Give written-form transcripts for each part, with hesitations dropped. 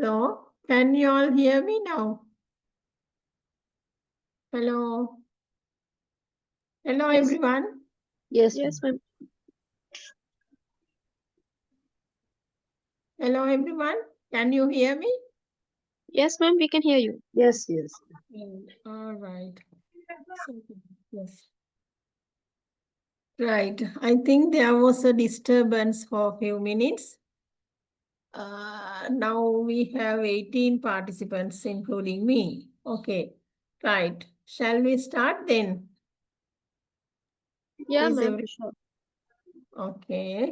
Hello, can you all hear me now? Hello. Hello, Yes. everyone. Yes, ma'am. Hello, everyone. Can you hear me? Yes, ma'am, we can hear you. Yes. All right. Yes. Right. I think there was a disturbance for a few minutes. Now we have 18 participants, including me. Okay. Right. Shall we start then? Yeah, Is ma'am, every- sure. Okay.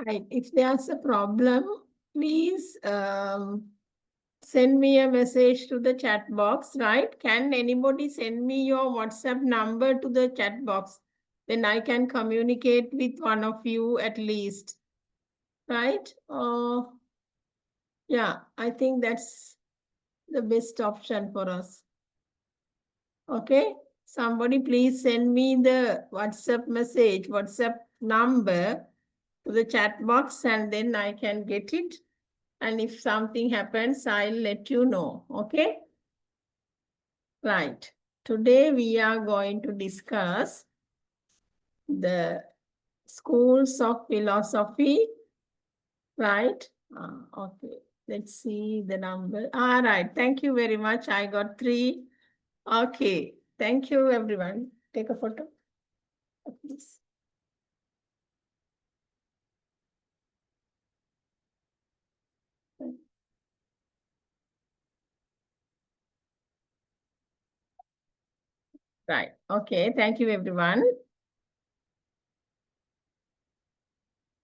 Right. If there's a problem, please send me a message to the chat box, right? Can anybody send me your WhatsApp number to the chat box? Then I can communicate with one of you at least, right? Yeah, I think that's the best option for us. Okay, somebody please send me the WhatsApp message, WhatsApp number to the chat box, and then I can get it. And if something happens, I'll let you know. Okay? Right. Today we are going to discuss the schools of philosophy. Right? Okay. Let's see the number. All right. Thank you very much. I got 3. Okay. Thank you, everyone. Take a photo, please. Right. Okay. Thank you, everyone.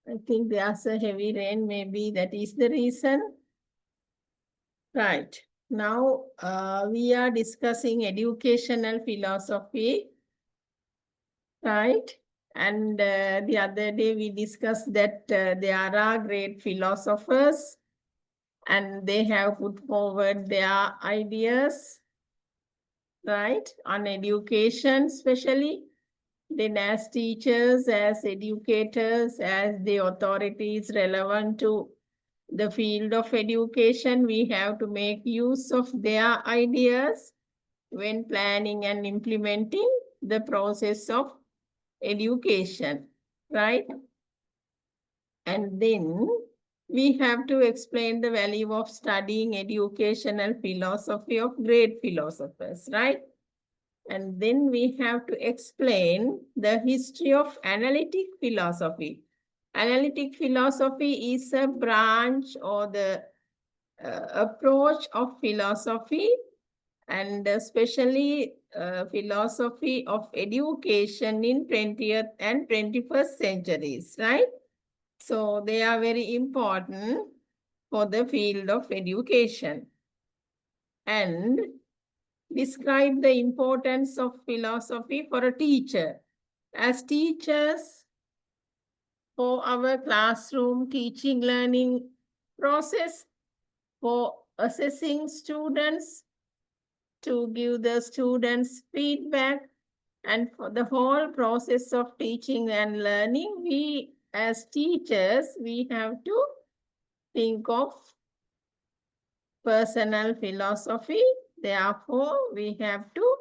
I think there's a heavy rain. Maybe that is the reason. Right. Now we are discussing educational philosophy. Right. And the other day we discussed that there are great philosophers and they have put forward their ideas, right, on education especially. Then as teachers, as educators, as the authorities relevant to the field of education, we have to make use of their ideas when planning and implementing the process of education, right? And then we have to explain the value of studying educational philosophy of great philosophers, right? And then we have to explain the history of analytic philosophy. Analytic philosophy is a branch or the approach of philosophy, and especially philosophy of education in 20th and 21st centuries, right? So they are very important for the field of education. And describe the importance of philosophy for a teacher. As teachers, for our classroom teaching learning process, for assessing students, to give the students feedback, and for the whole process of teaching and learning, we as teachers, we have to think of personal philosophy. Therefore, we have to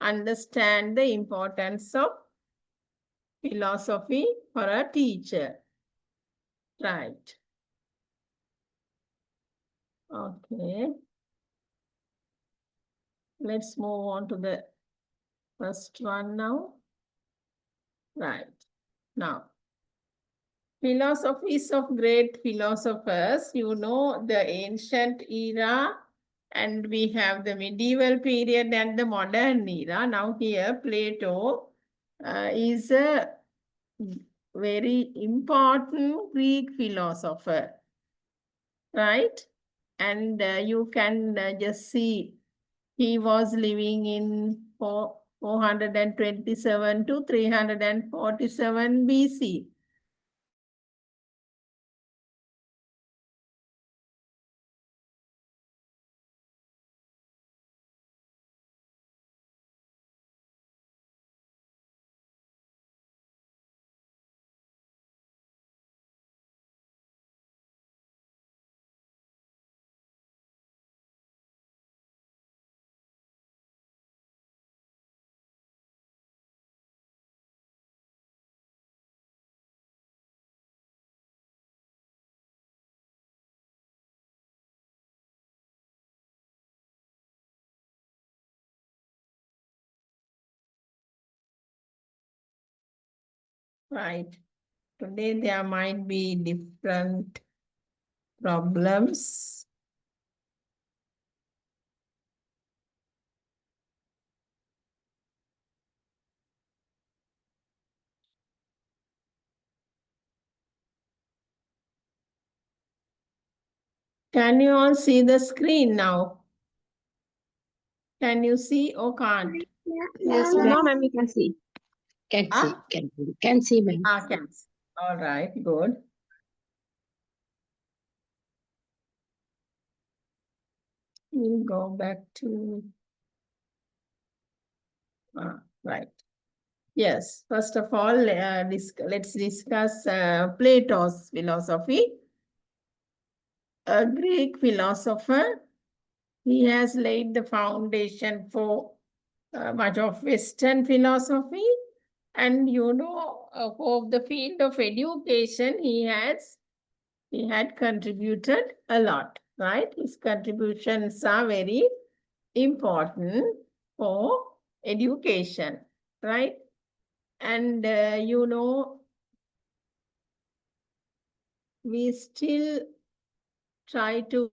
understand the importance of philosophy for a teacher. Right. Okay. Let's move on to the first one now. Right. Now, philosophies of great philosophers, you know, the ancient era, and we have the medieval period and the modern era. Now here, Plato is a very important Greek philosopher, right? And you can just see he was living in 427 to 347 BC. Right. Today there might be different problems. Can you all see the screen now? Can you see or can't? Yes, no, ma'am, we can see. Can see, Ah? can see, ma'am. Can see. All right, good. We'll go back to, right. Yes, first of all, let's discuss Plato's philosophy. A Greek philosopher, he has laid the foundation for much of Western philosophy. And for the field of education, he had contributed a lot, right? His contributions are very important for education, right? And we still try to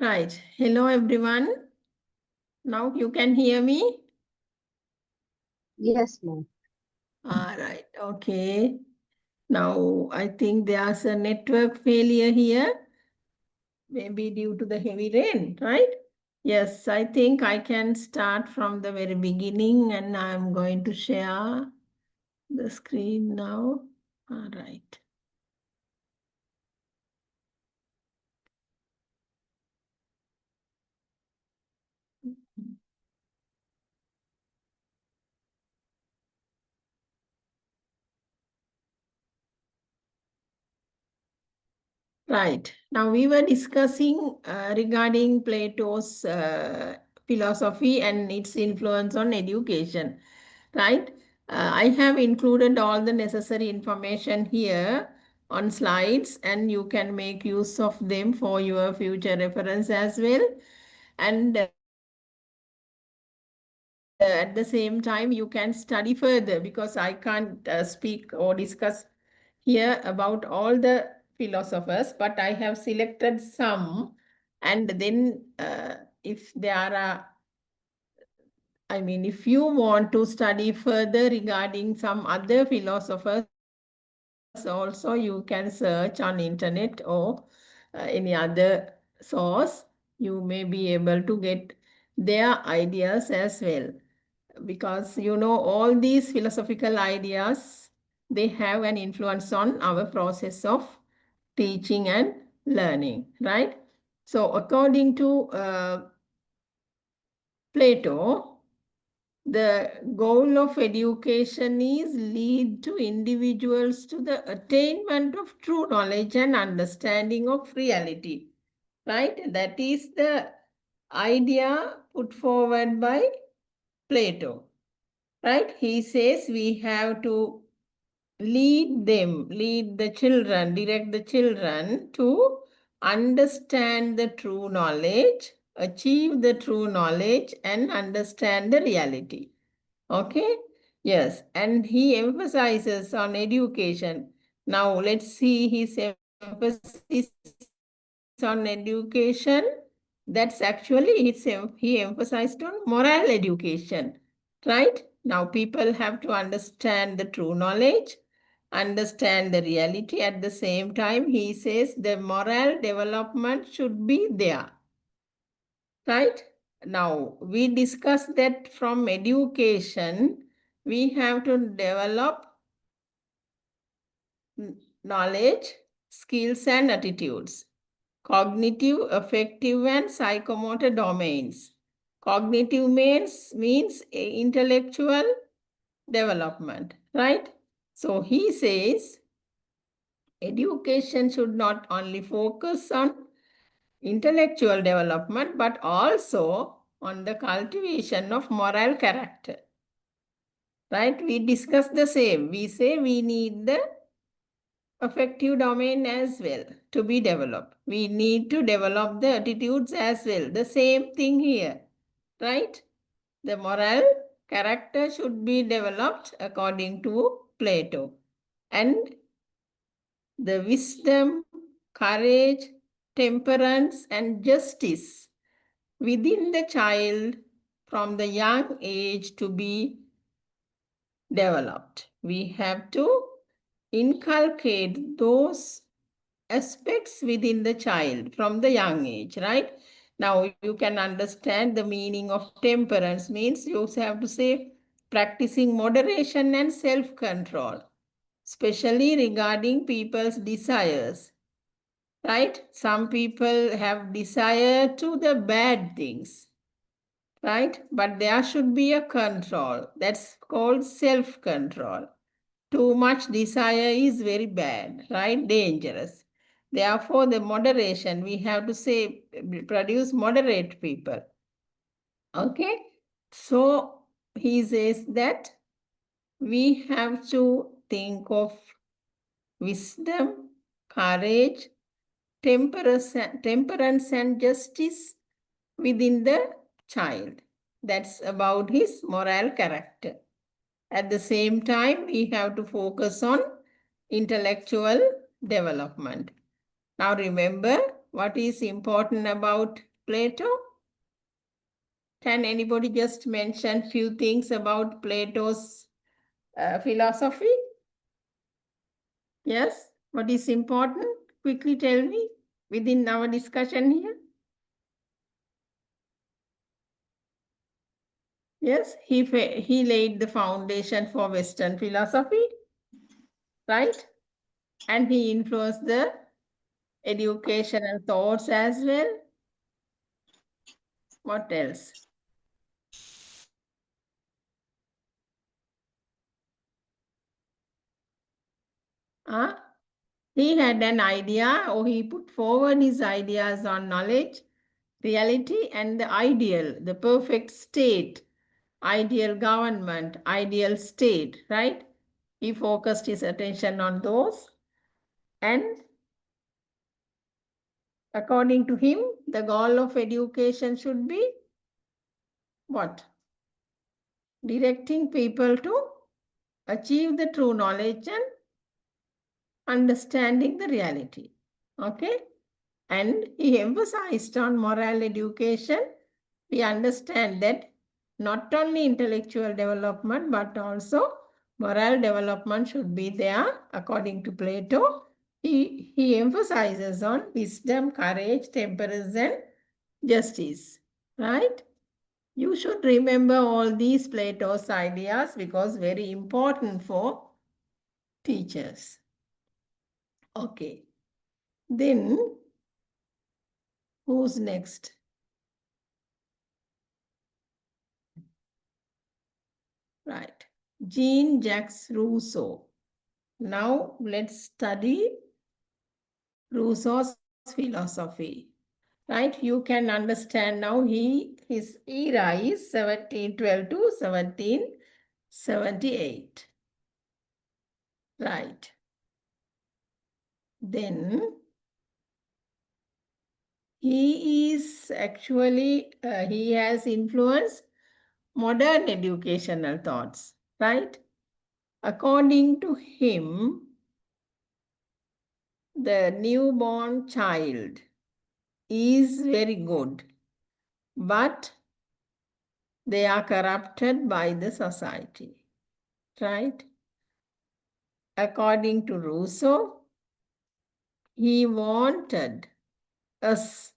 Right. Hello, everyone. Now you can hear me? Yes, ma'am. All right. Okay. Now I think there's a network failure here, maybe due to the heavy rain, right? Yes, I think I can start from the very beginning and I'm going to share the screen now. All right. Right. Now we were discussing regarding Plato's philosophy and its influence on education, right? I have included all the necessary information here on slides and you can make use of them for your future reference as well. And at the same time, you can study further because I can't speak or discuss here about all the philosophers, but I have selected some. And then if there are, if you want to study further regarding some other philosophers, also you can search on internet or any other source. You may be able to get their ideas as well. Because all these philosophical ideas, they have an influence on our process of teaching and learning, right? So according to Plato, the goal of education is lead to individuals to the attainment of true knowledge and understanding of reality, right? That is the idea put forward by Plato. Right? He says we have to lead the children, direct the children to understand the true knowledge, achieve the true knowledge, and understand the reality. Okay? Yes. And he emphasizes on education. Now, let's see his emphasis on education. That's actually he emphasized on moral education, right? Now people have to understand the true knowledge, understand the reality. At the same time, he says the moral development should be there, right? Now we discussed that from education, we have to develop knowledge, skills, and attitudes. Cognitive, affective, and psychomotor domains. Cognitive means intellectual development, right? So he says education should not only focus on intellectual development, but also on the cultivation of moral character, right? We discuss the same. We say we need the affective domain as well to be developed. We need to develop the attitudes as well. The same thing here, right? The moral character should be developed according to Plato. And the wisdom, courage, temperance, and justice within the child from the young age to be developed. We have to inculcate those aspects within the child from the young age, right? Now you can understand the meaning of temperance means you have to say practicing moderation and self-control, especially regarding people's desires, right? Some people have desire to the bad things, right? But there should be a control. That's called self-control. Too much desire is very bad, right? Dangerous. Therefore, the moderation, we have to say, produce moderate people. Okay? So, he says that we have to think of wisdom, courage, temperance and justice within the child. That's about his moral character. At the same time, we have to focus on intellectual development. Now remember what is important about Plato? Can anybody just mention few things about Plato's philosophy? Yes, what is important? Quickly tell me within our discussion here. Yes, he laid the foundation for Western philosophy, right? And he influenced the educational thoughts as well. What else? He had an idea, or he put forward his ideas on knowledge, reality, and the ideal, the perfect state, ideal government, ideal state, right? He focused his attention on those. And according to him, the goal of education should be what? Directing people to achieve the true knowledge and understanding the reality. Okay? And he emphasized on moral education. We understand that not only intellectual development, but also moral development should be there. According to Plato, he emphasizes on wisdom, courage, temperance, and justice. Right? You should remember all these Plato's ideas because very important for teachers. Okay. Then, who's next? Right. Jean-Jacques Rousseau. Now, let's study Rousseau's philosophy. Right? You can understand now his era is 1712 to 1778. Right. Then, he is actually, he has influenced modern educational thoughts, right? According to him, the newborn child is very good, but they are corrupted by the society, right? According to Rousseau, he wanted us,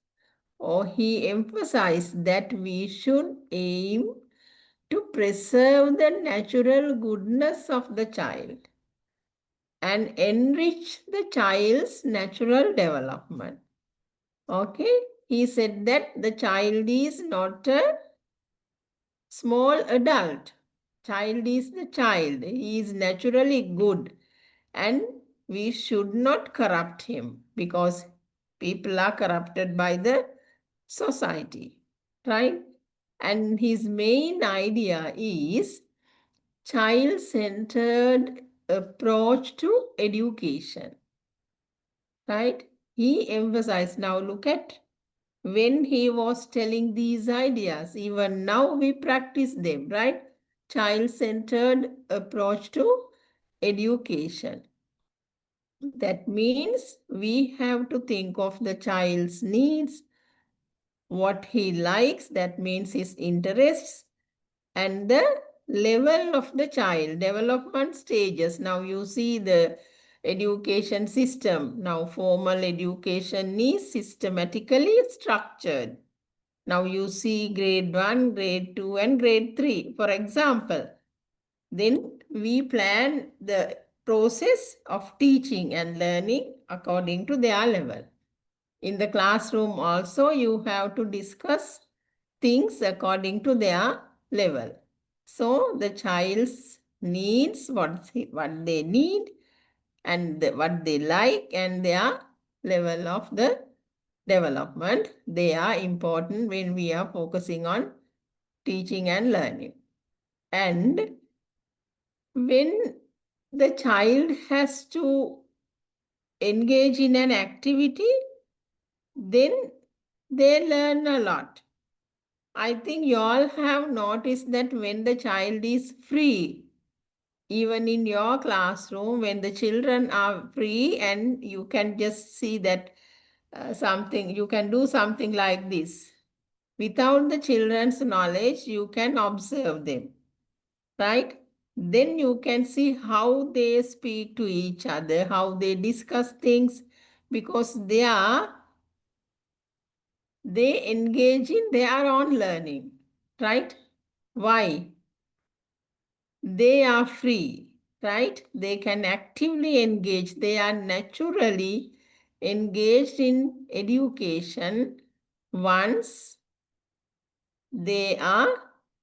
or he emphasized that we should aim to preserve the natural goodness of the child and enrich the child's natural development. Okay, he said that the child is not a small adult. Child is the child. He is naturally good and we should not corrupt him because people are corrupted by the society, right? And his main idea is child-centered approach to education, right? He emphasized, now look at when he was telling these ideas, even now we practice them, right? Child-centered approach to education. That means we have to think of the child's needs, what he likes, that means his interests, and the level of the child, development stages. Now you see the education system. Now formal education is systematically structured. Now you see grade 1, grade 2, and grade 3, for example. Then we plan the process of teaching and learning according to their level. In the classroom also, you have to discuss things according to their level. So the child's needs, what they need, and what they like, and their level of the development, they are important when we are focusing on teaching and learning. And when the child has to engage in an activity, then they learn a lot. I think you all have noticed that when the child is free, even in your classroom, when the children are free and you can just see that something, you can do something like this. Without the children's knowledge, you can observe them, right? Then you can see how they speak to each other, how they discuss things, because they engage in their own learning, right? Why? They are free, right? They can actively engage. They are naturally engaged in education once they are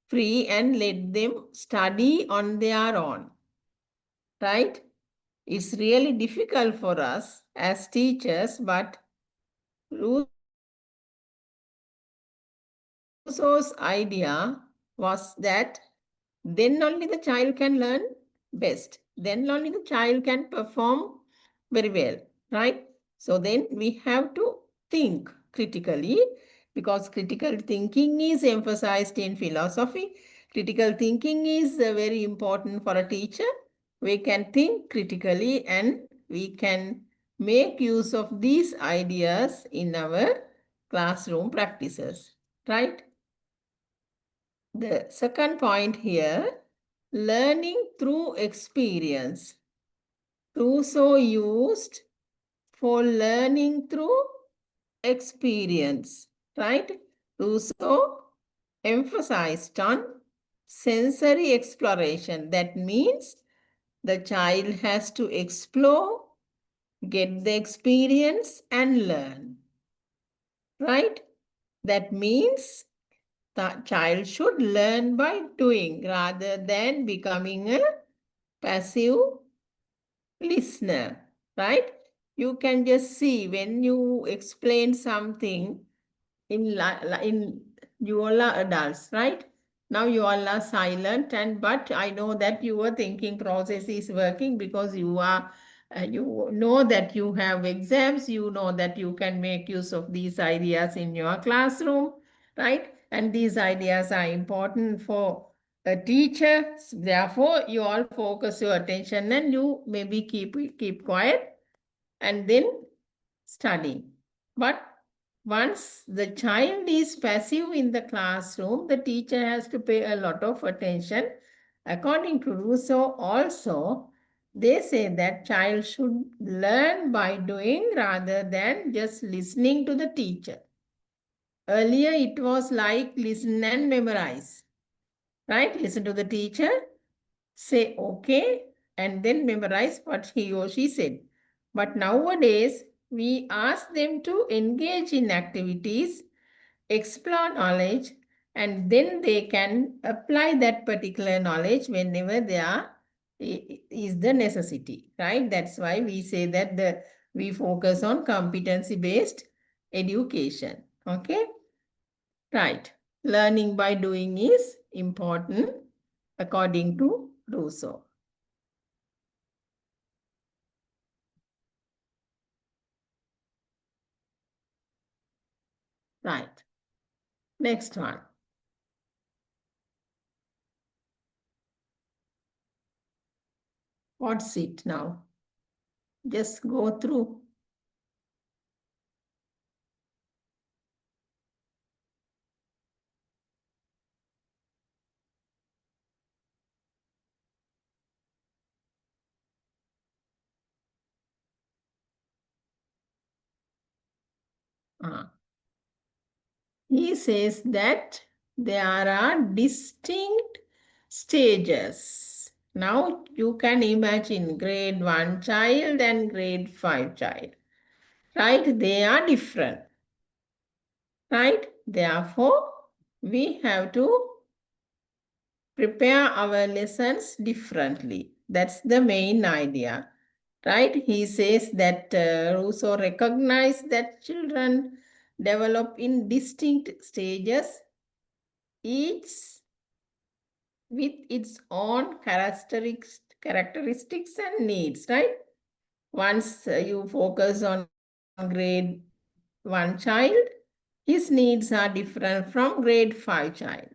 free and let them study on their own, right? It's really difficult for us as teachers, but Rousseau's idea was that then only the child can learn best. Then only the child can perform very well, right? So then we have to think critically, because critical thinking is emphasized in philosophy. Critical thinking is very important for a teacher. We can think critically and we can make use of these ideas in our classroom practices, right? The second point here, learning through experience. Rousseau used for learning through experience, right? Rousseau emphasized on sensory exploration. That means the child has to explore, get the experience and learn, right? That means the child should learn by doing rather than becoming a passive listener, right? You can just see when you explain something in you all are adults, right? Now you all are silent, and but I know that your thinking process is working because you know that you have exams, you know that you can make use of these ideas in your classroom, right? And these ideas are important for a teacher. Therefore, you all focus your attention and you maybe keep quiet and then study. But once the child is passive in the classroom, the teacher has to pay a lot of attention. According to Rousseau also, they say that child should learn by doing rather than just listening to the teacher. Earlier it was like listen and memorize, right? Listen to the teacher, say okay, and then memorize what he or she said. But nowadays, we ask them to engage in activities, explore knowledge, and then they can apply that particular knowledge whenever is the necessity, right? That's why we say that we focus on competency-based education, okay? Right. Learning by doing is important according to Rousseau. Right. Next one. What's it now? Just go through. He says that there are distinct stages. Now you can imagine grade 1 child and grade 5 child, right? They are different, right? Therefore, we have to prepare our lessons differently. That's the main idea, right? He says that Rousseau recognized that children develop in distinct stages, each with its own characteristics and needs, right? Once you focus on grade 1 child, his needs are different from grade 5 child,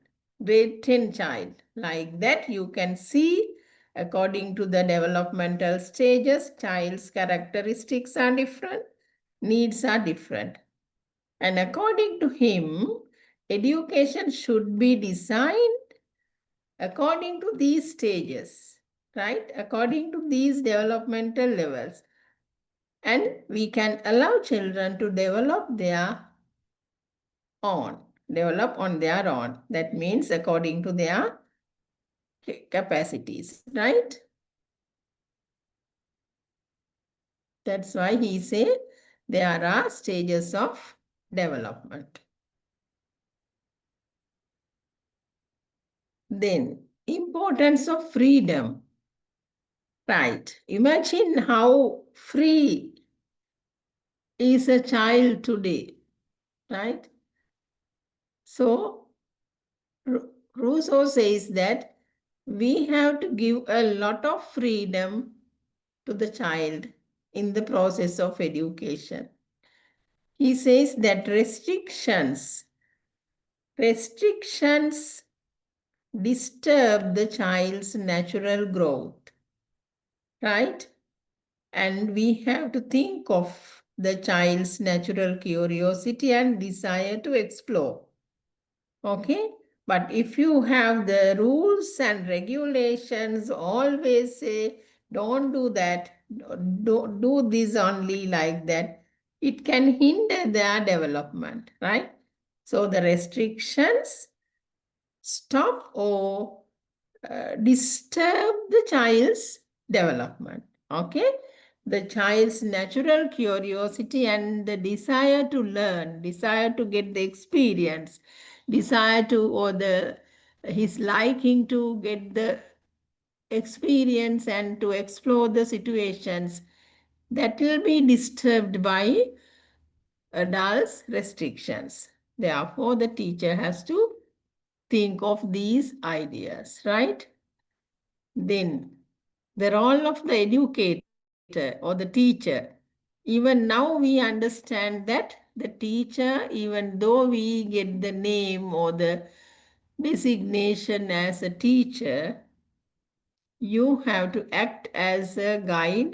grade 10 child. Like that, you can see according to the developmental stages, child's characteristics are different, needs are different. And according to him, education should be designed according to these stages, right? According to these developmental levels. And we can allow children to develop on their own. That means according to their capacities, right? That's why he said there are stages of development. Then, importance of freedom. Right. Imagine how free is a child today, right? So, Rousseau says that we have to give a lot of freedom to the child in the process of education. He says that restrictions disturb the child's natural growth, right? And we have to think of the child's natural curiosity and desire to explore. Okay? But if you have the rules and regulations, always say, don't do that, don't do this only like that, it can hinder their development, right? So the restrictions stop or disturb the child's development. Okay? The child's natural curiosity and the desire to learn, desire to get the experience, desire to, or his liking to get the experience and to explore the situations, that will be disturbed by adults' restrictions. Therefore, the teacher has to think of these ideas, right? Then the role of the educator or the teacher. Even now we understand that the teacher, even though we get the name or the designation as a teacher, you have to act as a guide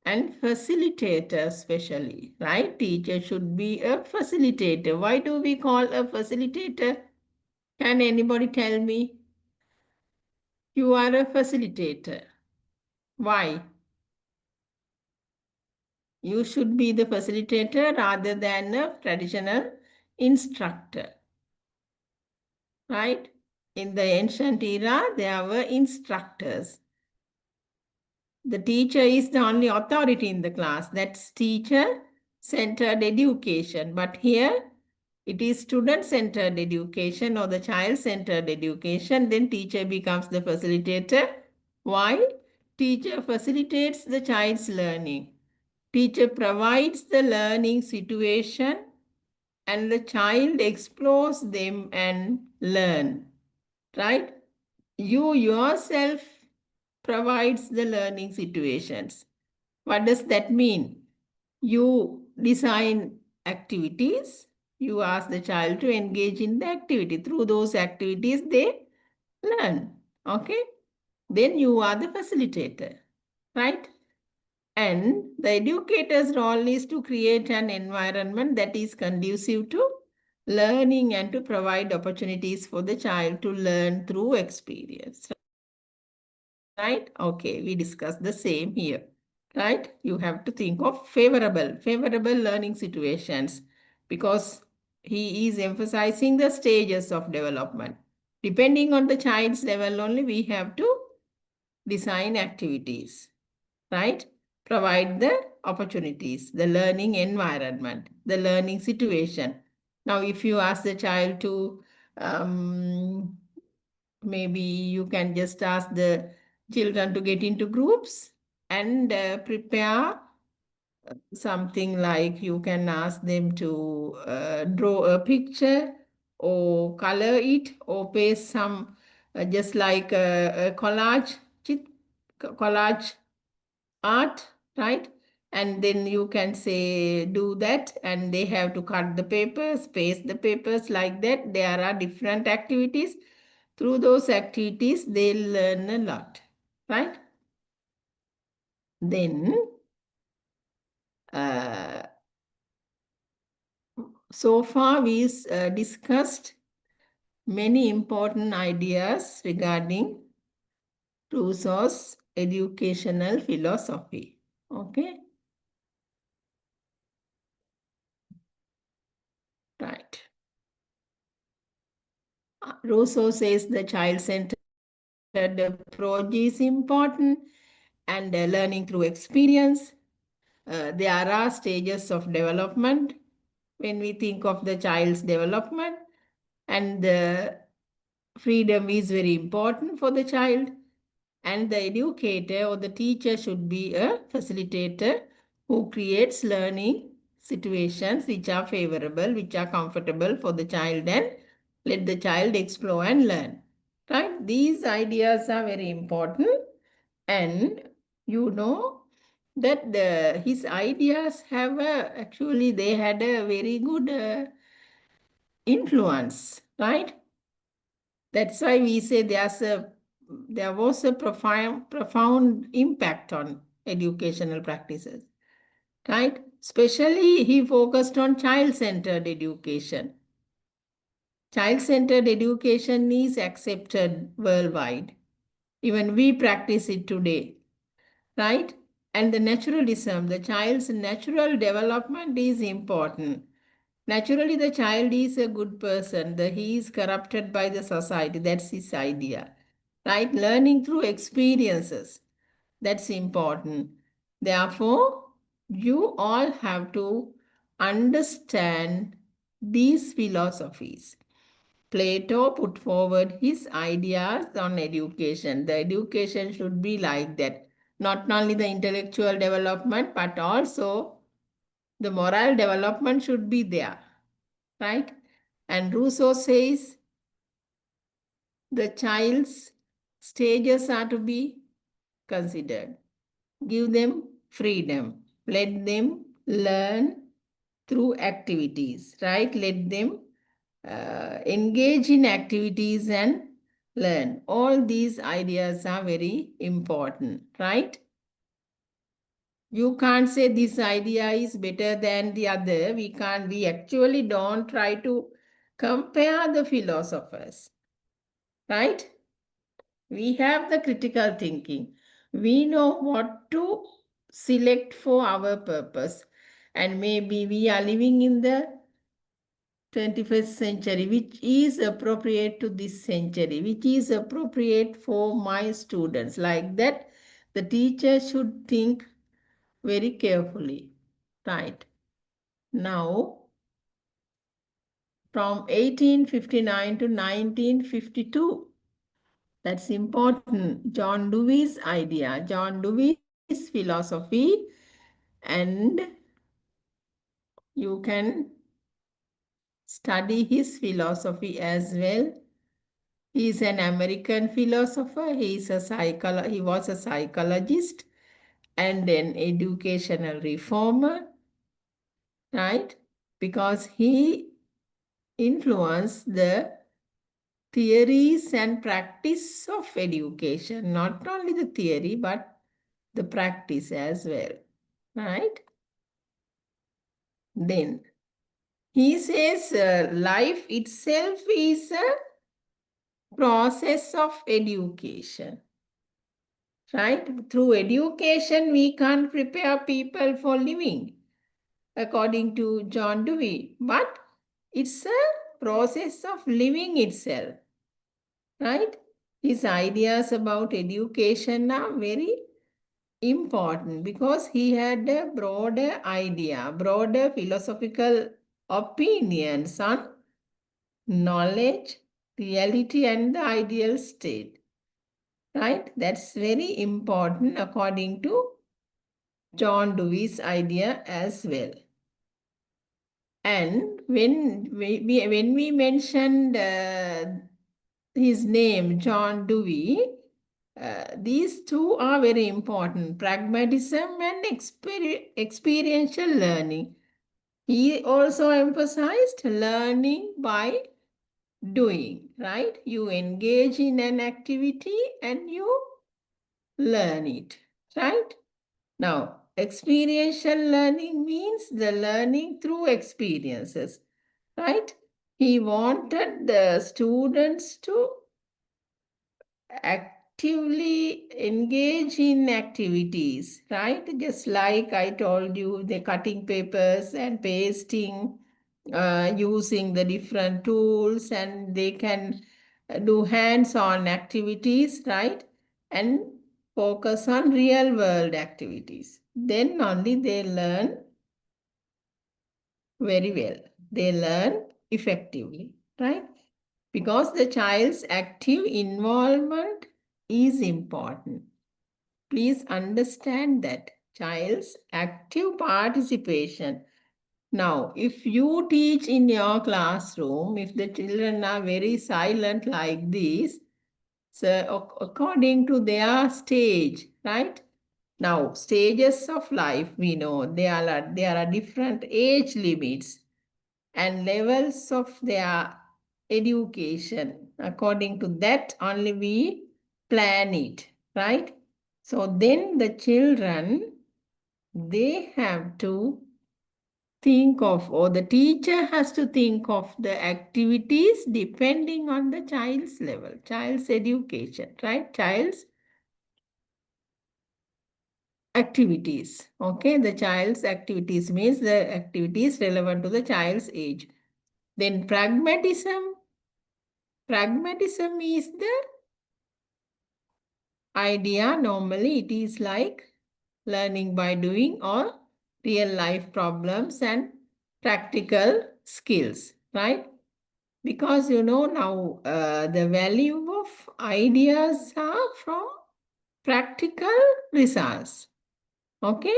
and facilitator especially, right? Teacher should be a facilitator. Why do we call a facilitator? Can anybody tell me? You are a facilitator. Why? You should be the facilitator rather than a traditional instructor, right? In the ancient era, there were instructors. The teacher is the only authority in the class. That's teacher-centered education. But here, it is student-centered education or the child-centered education. Then teacher becomes the facilitator. Why? Teacher facilitates the child's learning. Teacher provides the learning situation and the child explores them and learn, right? You yourself provides the learning situations. What does that mean? You design activities. You ask the child to engage in the activity. Through those activities, they learn. Okay? Then you are the facilitator, right? And the educator's role is to create an environment that is conducive to learning and to provide opportunities for the child to learn through experience. Right? Okay, we discussed the same here. Right? You have to think of favorable learning situations because he is emphasizing the stages of development. Depending on the child's level only, we have to design activities, right? Provide the opportunities, the learning environment, the learning situation. Now, if you ask the child to, maybe you can just ask the children to get into groups and prepare something like you can ask them to draw a picture or color it or paste some, just like a collage art, right? And then you can say, do that, and they have to cut the papers, paste the papers like that. There are different activities. Through those activities, they'll learn a lot, right? Then, so far we discussed many important ideas regarding Rousseau's educational philosophy. Okay. Right. Rousseau says the child-centered approach is important and learning through experience. There are stages of development when we think of the child's development, and the freedom is very important for the child, and the educator or the teacher should be a facilitator who creates learning situations which are favorable, which are comfortable for the child, and let the child explore and learn. Right? These ideas are very important, and you know that his ideas have actually they had a very good influence, right? That's why we say there was a profound impact on educational practices, right? Especially he focused on child-centered education. Child-centered education is accepted worldwide. Even we practice it today, right? And the naturalism, the child's natural development is important. Naturally, the child is a good person. He is corrupted by the society. That's his idea, right? Learning through experiences. That's important. Therefore, you all have to understand these philosophies. Plato put forward his ideas on education. The education should be like that. Not only the intellectual development, but also the moral development should be there, right? And Rousseau says the child's stages are to be considered. Give them freedom. Let them learn through activities, right? Let them engage in activities and learn. All these ideas are very important, right? You can't say this idea is better than the other. We actually don't try to compare the philosophers, right? We have the critical thinking. We know what to select for our purpose. And maybe we are living in the 21st century, which is appropriate to this century, which is appropriate for my students. Like that, the teacher should think very carefully. Right. Now, from 1859 to 1952, that's important. John Dewey's idea, John Dewey's philosophy, and you can study his philosophy as well. He is an American philosopher. He was a psychologist and an educational reformer, right? Because he influenced the theories and practice of education, not only the theory, but the practice as well, right? Then he says life itself is a process of education, right? Through education, we can't prepare people for living, according to John Dewey, but it's a process of living itself, right? His ideas about education are very important because he had a broader idea, broader philosophical opinions on knowledge, reality, and the ideal state. Right? That's very important according to John Dewey's idea as well. And when we mentioned his name, John Dewey, these two are very important, pragmatism and experiential learning. He also emphasized learning by doing, right? You engage in an activity and you learn it, right? Now, experiential learning means the learning through experiences. right? He wanted the students to actively engage in activities, right? Just like I told you, the cutting papers and pasting, using the different tools, and they can do hands-on activities, right? And focus on real world activities. Then only they learn very well. They learn effectively, right? Because the child's active involvement is important. Please understand that child's active participation. Now, if you teach in your classroom, if the children are very silent like this, so according to their stage, right? Now, stages of life, we know there are different age limits and levels of their education. According to that, only we plan it, right? So then the children, they have to think of, or the teacher has to think of the activities depending on the child's level, child's education, right? Child's activities. Okay, the child's activities means the activities relevant to the child's age. Then pragmatism. Pragmatism is the idea. Normally, it is like learning by doing or real life problems and practical skills, right? Because now the value of ideas are from practical results. Okay,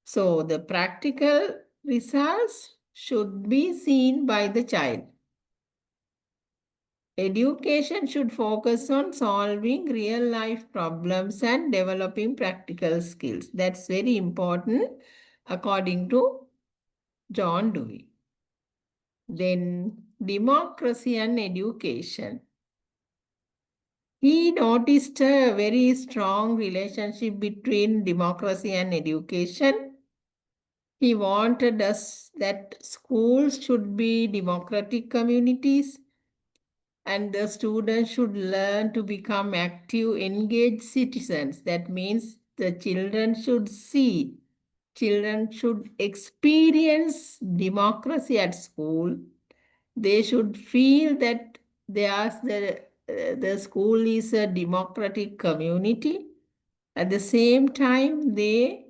so the practical results should be seen by the child. Education should focus on solving real life problems and developing practical skills. That's very important according to John Dewey. Then democracy and education. He noticed a very strong relationship between democracy and education. He wanted us that schools should be democratic communities and the students should learn to become active, engaged citizens. That means the children should see, children should experience democracy at school. They should feel that the school is a democratic community. At the same time, they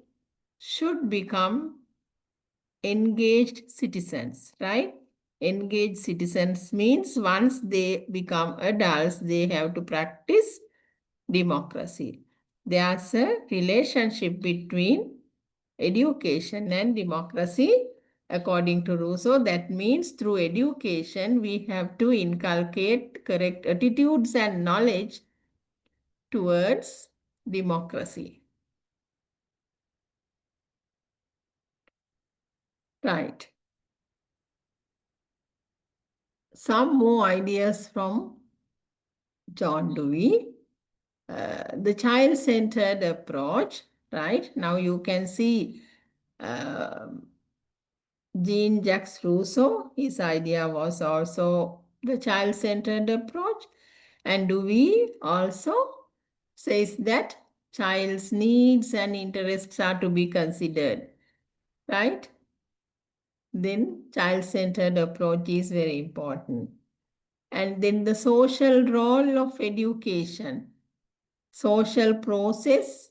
should become engaged citizens, right? Engaged citizens means once they become adults, they have to practice democracy. There's a relationship between education and democracy. According to Rousseau, that means through education, we have to inculcate correct attitudes and knowledge towards democracy. Right. Some more ideas from John Dewey. The child-centered approach, right? Now you can see Jean-Jacques Rousseau, his idea was also the child-centered approach. And Dewey also says that child's needs and interests are to be considered, right? Then child-centered approach is very important. And then the social role of education. Social process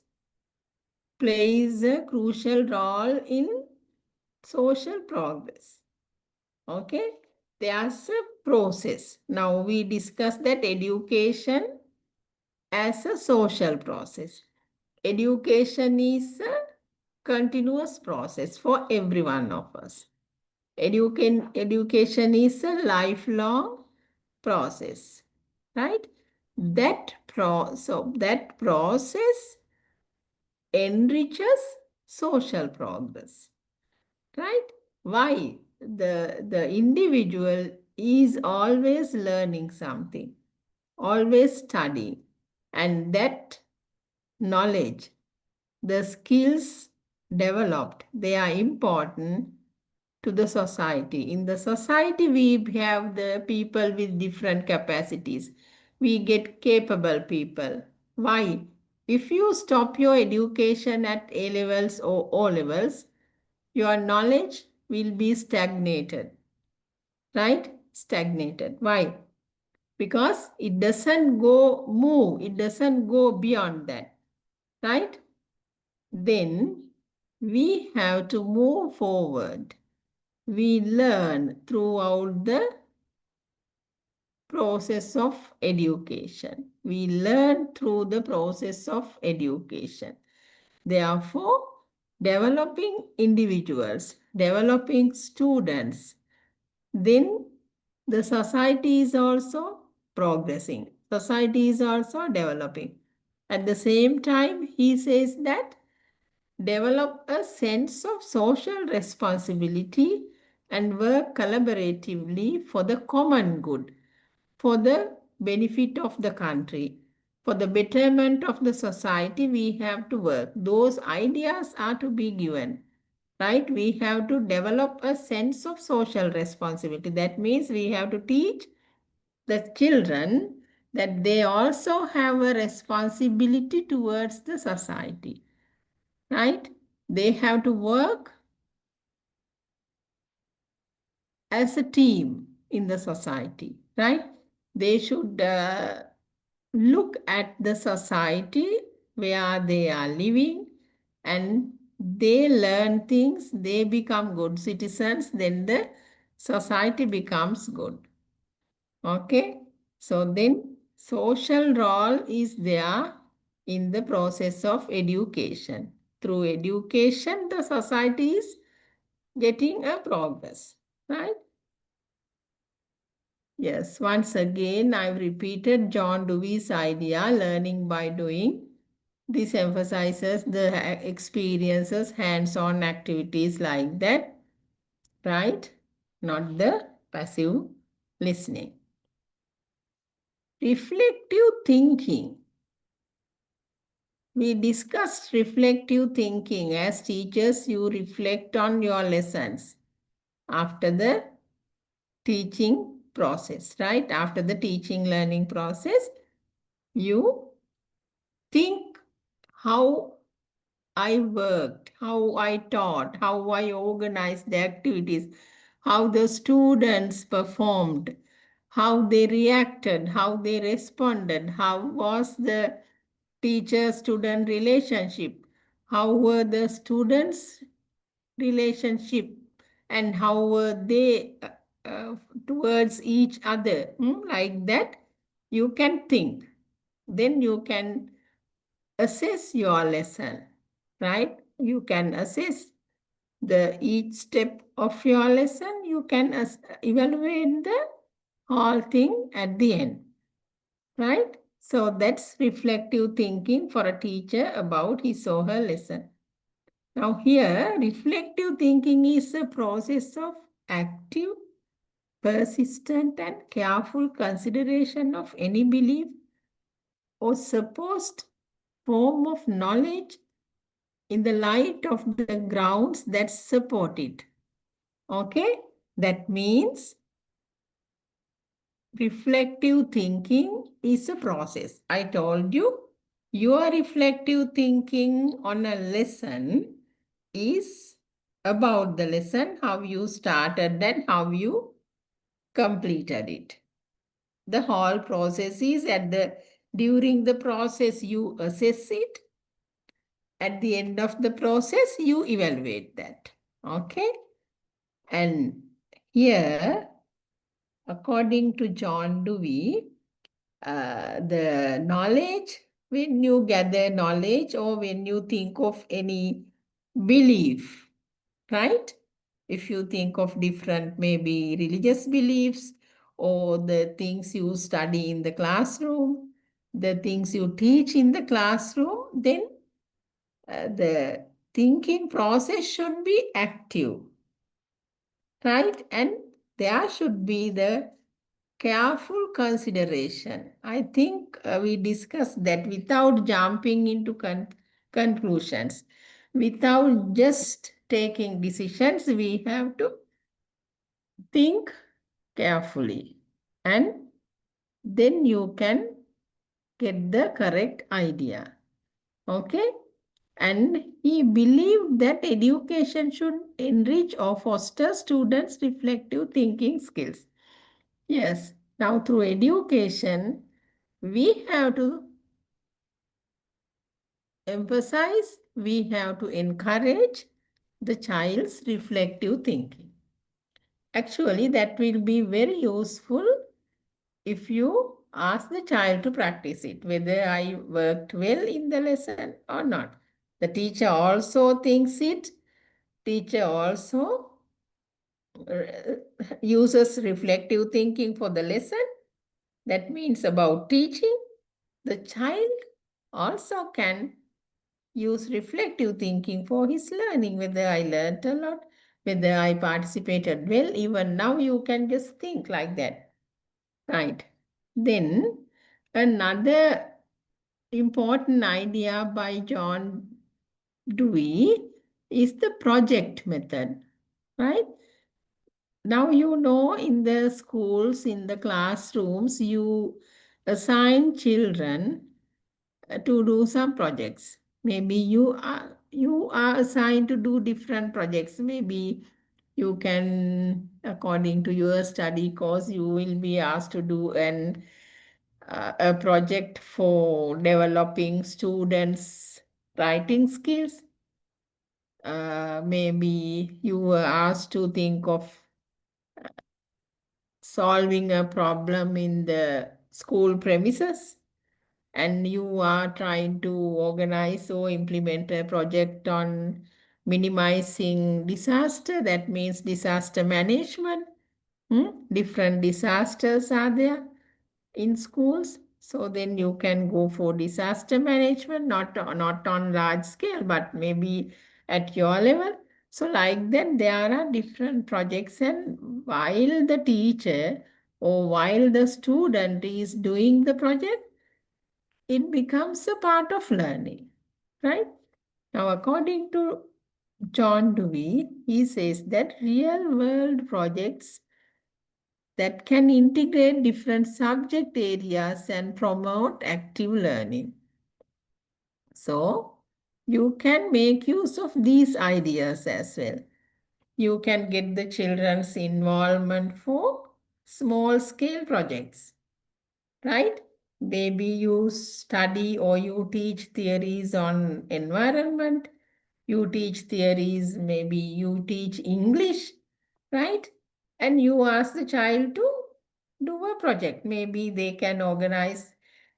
plays a crucial role in social progress. Okay, there's a process. Now we discussed that education as a social process. Education is a continuous process for every one of us. Education is a lifelong process, right? That process enriches social progress, right? Why? The individual is always learning something, always studying, and that knowledge, the skills developed, they are important to the society. In the society, we have the people with different capacities. We get capable people. Why? If you stop your education at A levels or O levels, your knowledge will be stagnated. Right? Stagnated. Why? Because it doesn't move, it doesn't go beyond that. Right? Then we have to move forward. We learn throughout the process of education. We learn through the process of education. Therefore, developing individuals, developing students, then the society is also progressing. Society is also developing. At the same time, he says that develop a sense of social responsibility and work collaboratively for the common good, for the benefit of the country, for the betterment of the society. We have to work. Those ideas are to be given, right? We have to develop a sense of social responsibility. That means we have to teach the children that they also have a responsibility towards the society, right? They have to work as a team in the society, right? They should look at the society where they are living, and they learn things, they become good citizens, then the society becomes good. Okay? So then social role is there in the process of education. Through education, the society is getting a progress, right? Yes, once again, I've repeated John Dewey's idea, learning by doing. This emphasizes the experiences, hands-on activities like that, right? Not the passive listening. Reflective thinking. We discussed reflective thinking. As teachers, you reflect on your lessons after the teaching process, right? After the teaching learning process, you think how I worked, how I taught, how I organized the activities, how the students performed, how they reacted, how they responded, how was the teacher-student relationship, how were the students' relationship, and how were they towards each other. Like that, you can think. Then you can assess your lesson, right? You can assess each step of your lesson. You can evaluate the whole thing at the end, right? So that's reflective thinking for a teacher about his or her lesson. Now here, reflective thinking is a process of active, persistent and careful consideration of any belief or supposed form of knowledge in the light of the grounds that support it. Okay? That means reflective thinking is a process. I told you, your reflective thinking on a lesson is about the lesson, how you started and how you completed it. The whole process is during the process you assess it. At the end of the process, you evaluate that. Okay? And here, according to John Dewey, the knowledge, when you gather knowledge or when you think of any belief, right? If you think of different maybe religious beliefs or the things you study in the classroom, the things you teach in the classroom, then the thinking process should be active, right? And there should be the careful consideration. I think we discussed that without jumping into conclusions, without just taking decisions, we have to think carefully and then you can get the correct idea. Okay? And he believed that education should enrich or foster students' reflective thinking skills. Yes, now through education, we have to emphasize, we have to encourage the child's reflective thinking. Actually, that will be very useful if you ask the child to practice it, whether I worked well in the lesson or not. The teacher also thinks it. Teacher also uses reflective thinking for the lesson. That means about teaching. The child also can use reflective thinking for his learning, whether I learned a lot, whether I participated well. Even now you can just think like that. Right. Then another important idea by John Dewey is the project method, right? Now you know in the schools, in the classrooms, you assign children to do some projects. Maybe you are assigned to do different projects. Maybe you can, according to your study course, you will be asked to do a project for developing students' writing skills. Maybe you were asked to think of solving a problem in the school premises, and you are trying to organize or implement a project on minimizing disaster. That means disaster management. Different disasters are there in schools. So then you can go for disaster management, not on large scale, but maybe at your level. So like that, there are different projects, and while the teacher or while the student is doing the project, it becomes a part of learning, right? Now, according to John Dewey, he says that real world projects that can integrate different subject areas and promote active learning. So, you can make use of these ideas as well. You can get the children's involvement for small scale projects, right? Maybe you study or you teach theories on environment, you teach theories, maybe you teach English, right? And you ask the child to do a project. Maybe they can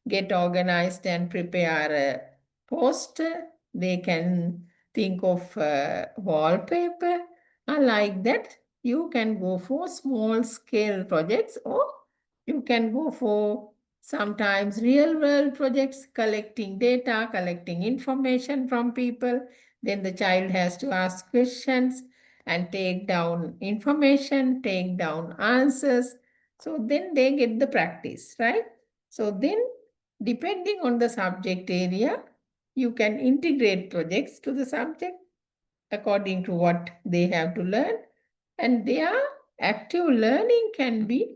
get organized and prepare a poster. They can think of wallpaper. Like that, you can go for small scale projects, or you can go for sometimes real world projects, collecting data, collecting information from people. Then the child has to ask questions and take down information, take down answers. So then they get the practice, right? So then, depending on the subject area, you can integrate projects to the subject according to what they have to learn. And their active learning can be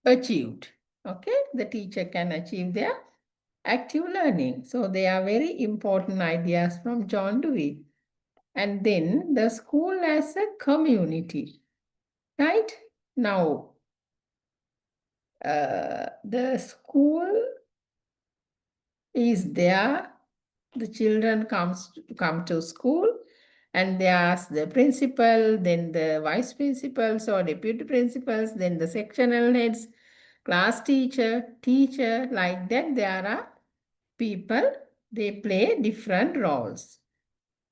achieved. Okay, the teacher can achieve their active learning. So they are very important ideas from John Dewey. And then the school as a community, right? Now, the school is there. The children come to school, and they ask the principal, then the vice principals or deputy principals, then the sectional heads, class teacher, like that. There are people, they play different roles,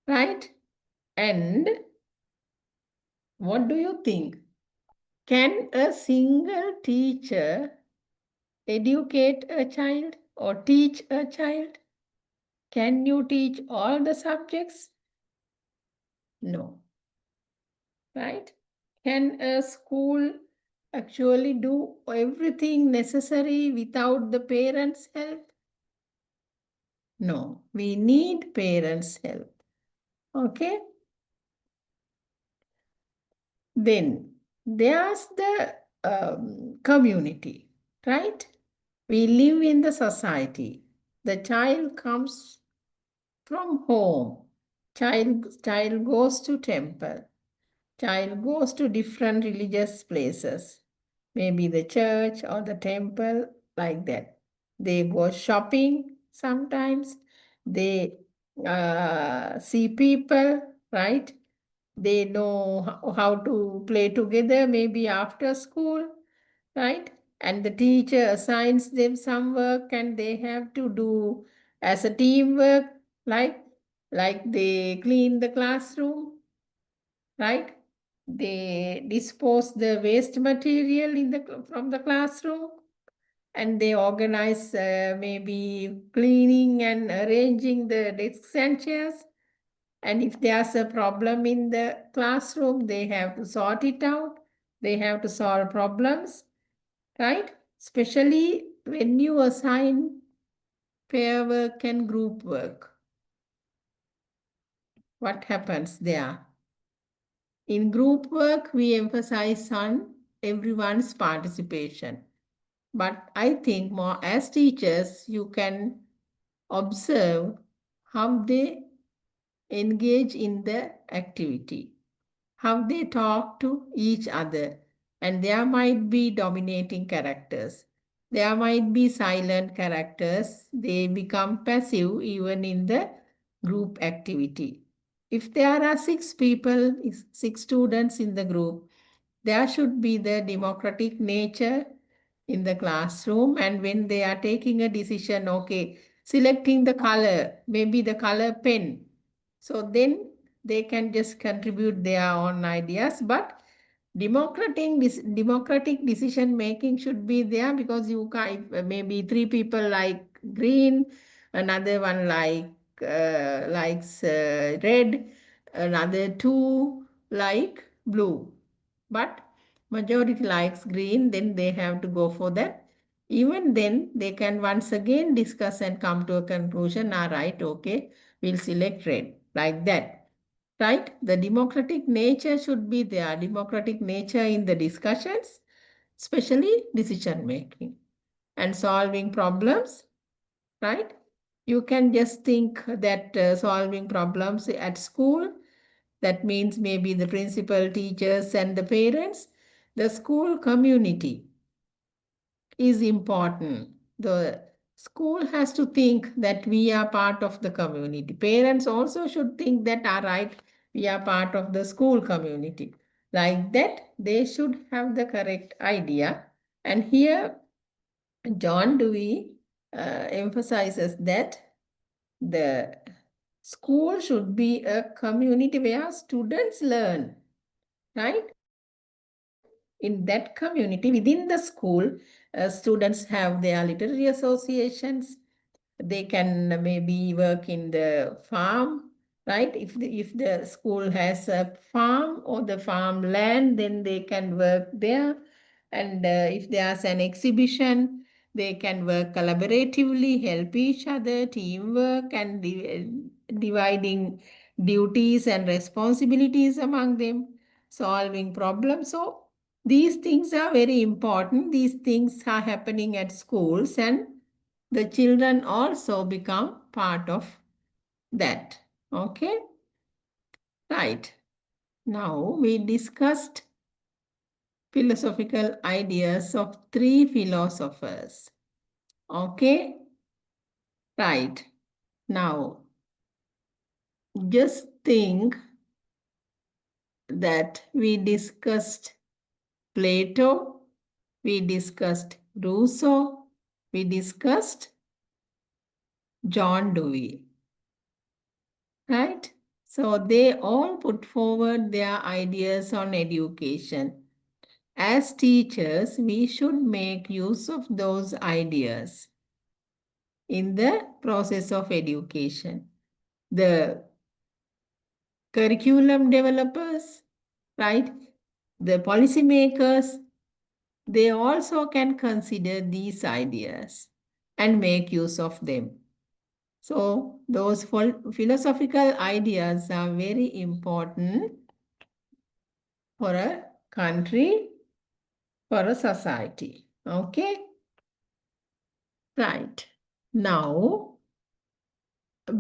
right? And what do you think? Can a single teacher educate a child or teach a child? Can you teach all the subjects? No, right? Can a school actually do everything necessary without the parents' help? No, we need parents' help. Okay? Then there's the community, right? We live in the society. The child comes from home. Child goes to temple. Child goes to different religious places, maybe the church or the temple, like that. They go shopping sometimes. They see people, right? They know how to play together, maybe after school, right? And the teacher assigns them some work and they have to do as a teamwork, like they clean the classroom, right? They dispose the waste material from the classroom, and they organize maybe cleaning and arranging the desks and chairs. And if there's a problem in the classroom, they have to sort it out. They have to solve problems, right? Especially when you assign pair work and group work. What happens there? In group work, we emphasize on everyone's participation. But I think more as teachers, you can observe how they engage in the activity, how they talk to each other. And there might be dominating characters. There might be silent characters. They become passive even in the group activity. If there are 6 people, 6 students in the group, there should be the democratic nature in the classroom. And when they are taking a decision, okay, selecting the color, maybe the color pen, so then they can just contribute their own ideas. But democratic decision making should be there, because you can maybe 3 people like green, another one likes red, another 2 like blue, but majority likes green, then they have to go for that. Even then, they can once again discuss and come to a conclusion, all right, okay, we'll select red, like that, right? The democratic nature should be there, democratic nature in the discussions, especially decision making and solving problems, right? You can just think that solving problems at school, that means maybe the principal, teachers, and the parents. The school community is important. The school has to think that we are part of the community. Parents also should think that, all right, we are part of the school community. Like that, they should have the correct idea. And here, John Dewey emphasizes that the school should be a community where students learn, right? In that community, within the school, students have their literary associations. They can maybe work in the farm, right? If the school has a farm or the farmland, then they can work there. And if there's an exhibition, they can work collaboratively, help each other, teamwork, and dividing duties and responsibilities among them, solving problems. So these things are very important. These things are happening at schools, and the children also become part of that. Okay? Right. Now we discussed philosophical ideas of 3 philosophers. Okay? Right. Now, just think that we discussed Plato, we discussed Rousseau, we discussed John Dewey, right? So they all put forward their ideas on education. As teachers, we should make use of those ideas in the process of education. The curriculum developers, right? The policymakers, they also can consider these ideas and make use of them. So those philosophical ideas are very important for a country, for a society. Okay? Right. Now,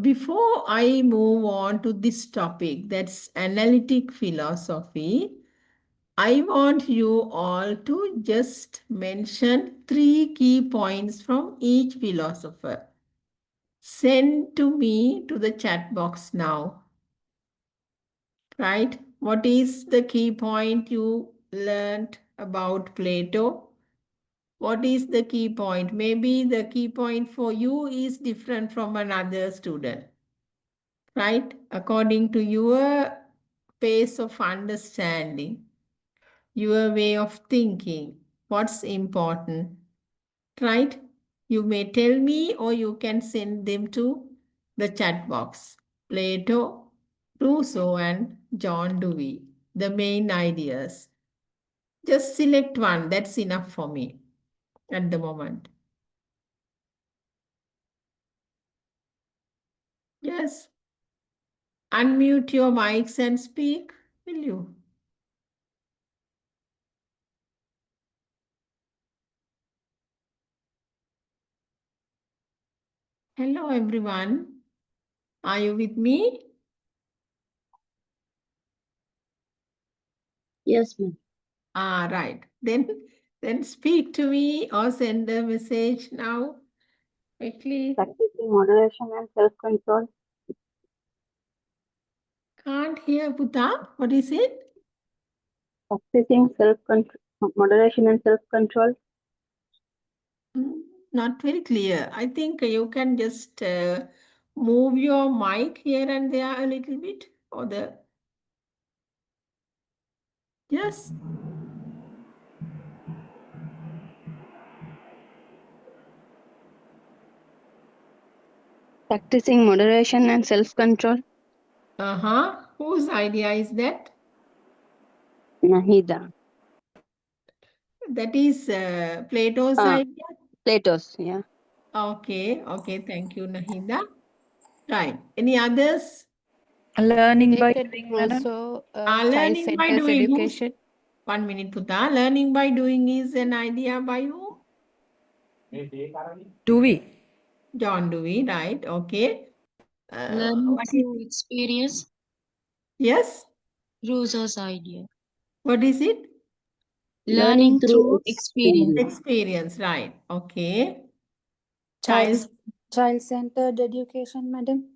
before I move on to this topic, that's analytic philosophy, I want you all to just mention 3 key points from each philosopher. Send to me to the chat box now. Right? What is the key point you learned about Plato? What is the key point? Maybe the key point for you is different from another student, right? According to your pace of understanding, your way of thinking, what's important, right? You may tell me or you can send them to the chat box. Plato, Rousseau, and John Dewey, the main ideas. Just select one, that's enough for me at the moment. Yes. Unmute your mics and speak, will you? Hello, everyone. Are you with me? Yes, ma'am. Right. Then speak to me or send a message now quickly. Practicing moderation and self-control. Can't hear, Buddha. What is it? Practicing moderation and self-control. Not very clear. I think you can just move your mic here and there a little bit, or the yes. Practicing moderation and self-control. Whose idea is that? Nahida. That is Plato's Ah, idea. Plato's, yeah. Okay, thank you, Nahida. Right. Any others? Learning by Related doing, madam. Rousseau, Learning by child-centered doing. education. 1 minute, Putta. Learning by doing is an idea by who? Do we? John Dewey, right? Okay. Learning What is through experience, yes? Rosa's idea. What is it? Learning through experience. Experience, right? Okay. Child, Child's child-centered education, madam.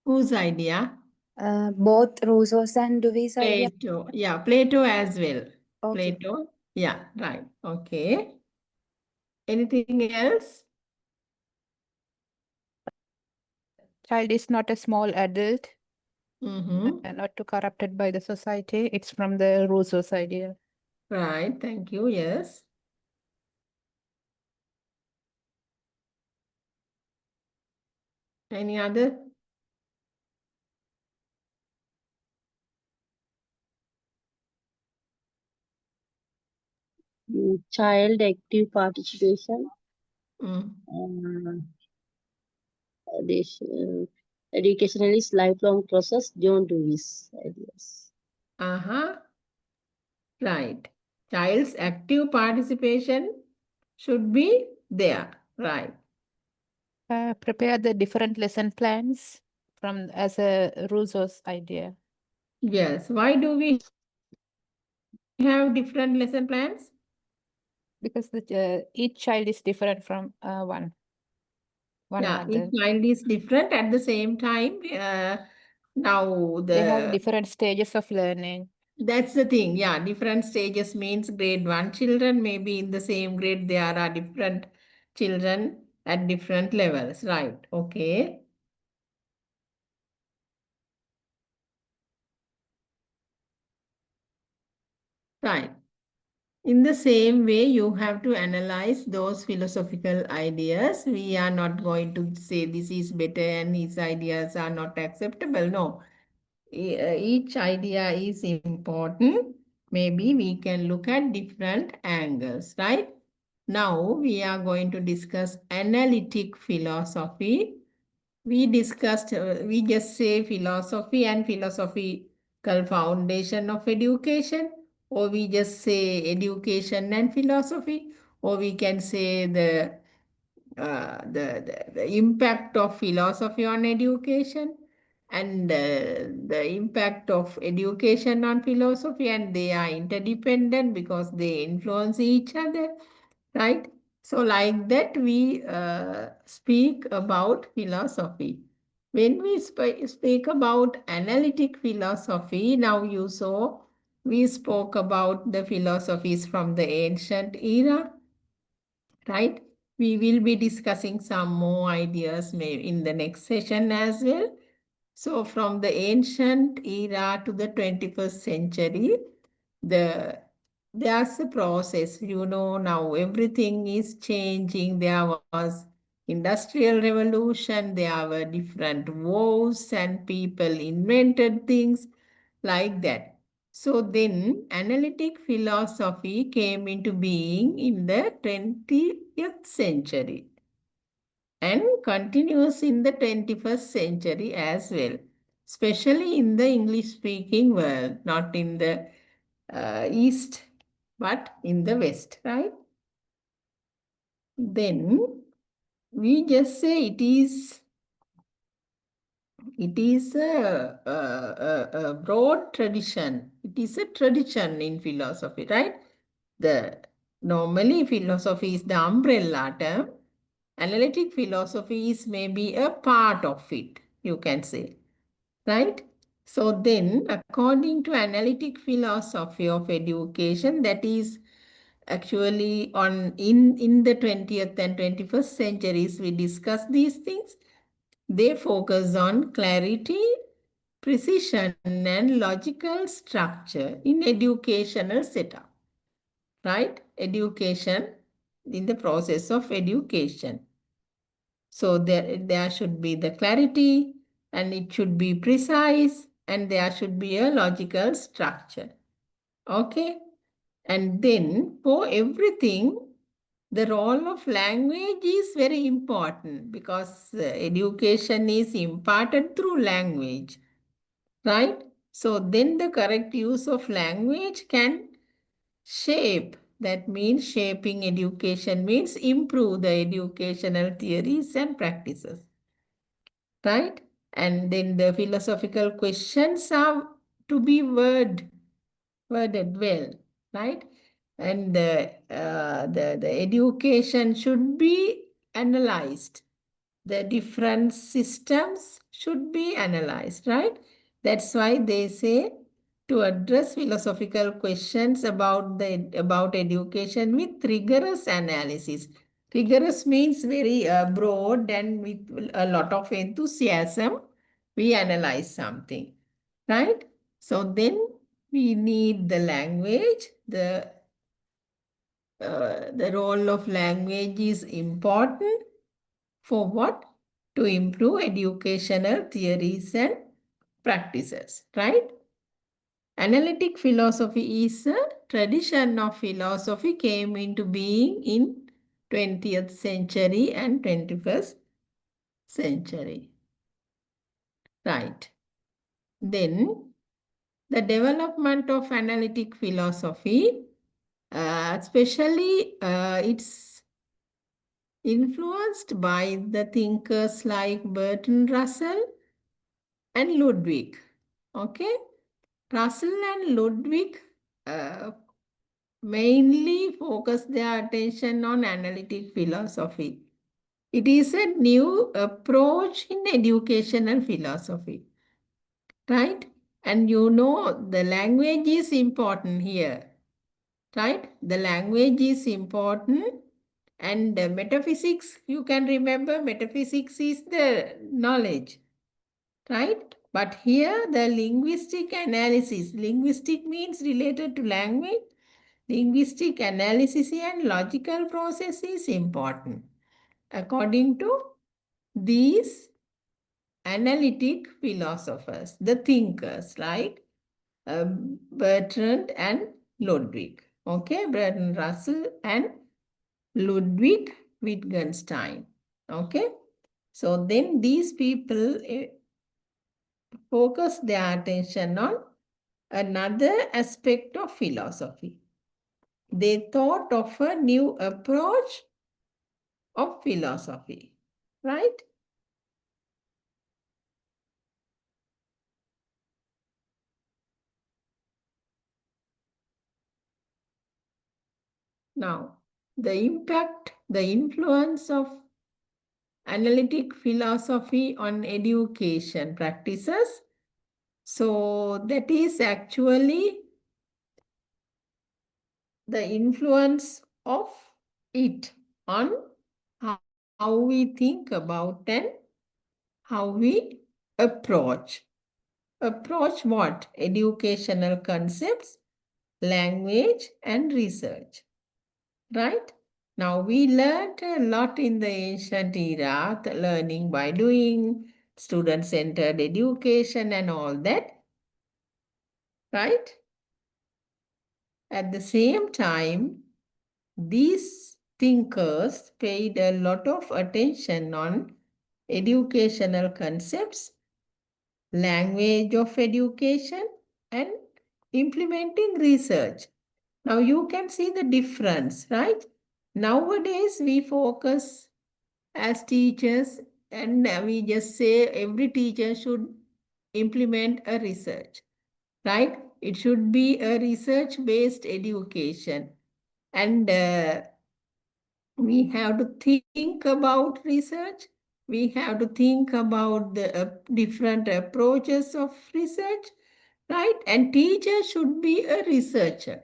whose idea? Both Rousseau's and Dewey's idea. Plato. Yeah, Plato as well. Okay. Plato. Yeah, right. Okay. Anything else? Child is not a small adult, Mm-hmm. not too corrupted by the society. It's from the Rousseau's idea. Right. Thank you. Yes. Any other? Child active participation. Mm. This educational is lifelong process. John Dewey's ideas. Right. Child's active participation should be there. Right. Prepare the different lesson plans from as a Rousseau's idea. Yes. Why do we have different lesson plans? Because each child is different from one Yeah, another. each child is different at the same time. Now They have the different stages of learning. that's the thing. Yeah, different stages means grade 1 children, maybe in the same grade there are different children at different levels. Right. Okay. Right. In the same way, you have to analyze those philosophical ideas. We are not going to say this is better and his ideas are not acceptable. No, each idea is important. Maybe we can look at different angles, right? Now we are going to discuss analytic philosophy. We discussed, we just say philosophy and philosophical foundation of education. or we just say education and philosophy, or we can say the impact of philosophy on education and the impact of education on philosophy, and they are interdependent because they influence each other, right? So like that we speak about philosophy. When we speak about analytic philosophy, now you saw we spoke about the philosophies from the ancient era, right? We will be discussing some more ideas maybe in the next session as well. So from the ancient era to the 21st century, there's a process, now everything is changing. There was industrial revolution, there were different wars and people invented things like that. So then analytic philosophy came into being in the 20th century and continues in the 21st century as well, especially in the English speaking world, not in the East, but in the West, right? Then we just say it is a broad tradition. It is a tradition in philosophy, right? Normally philosophy is the umbrella term. Analytic philosophy is maybe a part of it, you can say, right? So then, according to analytic philosophy of education, that is actually in the 20th and 21st centuries, we discuss these things. They focus on clarity, precision, and logical structure in educational setup, right? Education, in the process of education. So there should be the clarity, and it should be precise, and there should be a logical structure. Okay? And then for everything, the role of language is very important because education is imparted through language, right? So then the correct use of language can shape. That means shaping education means improve the educational theories and practices, right? And then the philosophical questions are to be worded well, right? And the education should be analyzed. The different systems should be analyzed, right? That's why they say to address philosophical questions about education with rigorous analysis. Rigorous means very broad and with a lot of enthusiasm. We analyze something, right? So then we need the language. The role of language is important for what? To improve educational theories and practices, right? Analytic philosophy is a tradition of philosophy came into being in 20th century and 21st century. Right. Then the development of analytic philosophy, especially it's influenced by the thinkers like Bertrand Russell and Ludwig. Okay, Russell and Ludwig mainly focus their attention on analytic philosophy. It is a new approach in educational philosophy, right? And the language is important here, right? The language is important. And metaphysics, you can remember, metaphysics is the knowledge, right? But here the linguistic analysis, linguistic means related to language, linguistic analysis and logical process is important according to these analytic philosophers, the thinkers like Bertrand and Ludwig. Okay, Bertrand Russell and Ludwig Wittgenstein. Okay, so then these people focus their attention on another aspect of philosophy. They thought of a new approach of philosophy, right? Now, the impact, the influence of analytic philosophy on education practices. So that is actually the influence of it on how we think about and how we approach. Approach what? Educational concepts, language, and research. Right? Now, we learned a lot in the ancient era, learning by doing, student-centered education and all that. Right? At the same time, these thinkers paid a lot of attention on educational concepts, language of education, and implementing research. Now you can see the difference, right? Nowadays we focus as teachers and we just say every teacher should implement a research, right? It should be a research-based education. And we have to think about research. We have to think about the different approaches of research, right? And teacher should be a researcher.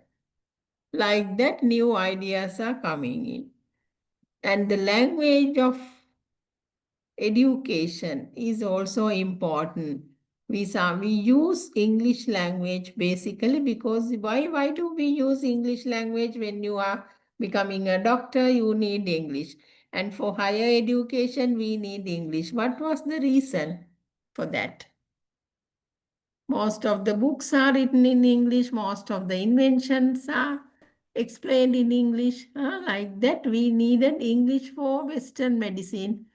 Like that, new ideas are coming in. And the language of education is also important. We use English language basically because why do we use English language? When you are becoming a doctor, you need English. And for higher education, we need English. What was the reason for that? Most of the books are written in English. Most of the inventions are explained in English. Like that, we needed English for Western medicine.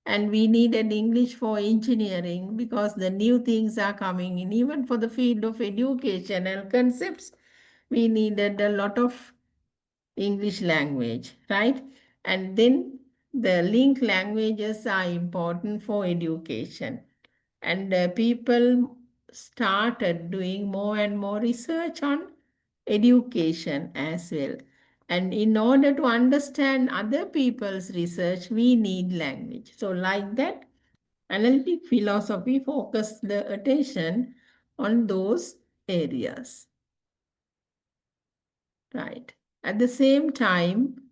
And we needed English for engineering because the new things are coming in. Even for the field of educational concepts, we needed a lot of English language, right? And then the link languages are important for education. And people started doing more and more research on education as well. And in order to understand other people's research, we need language. So like that, analytic philosophy focused the attention on those areas. Right. At the same time,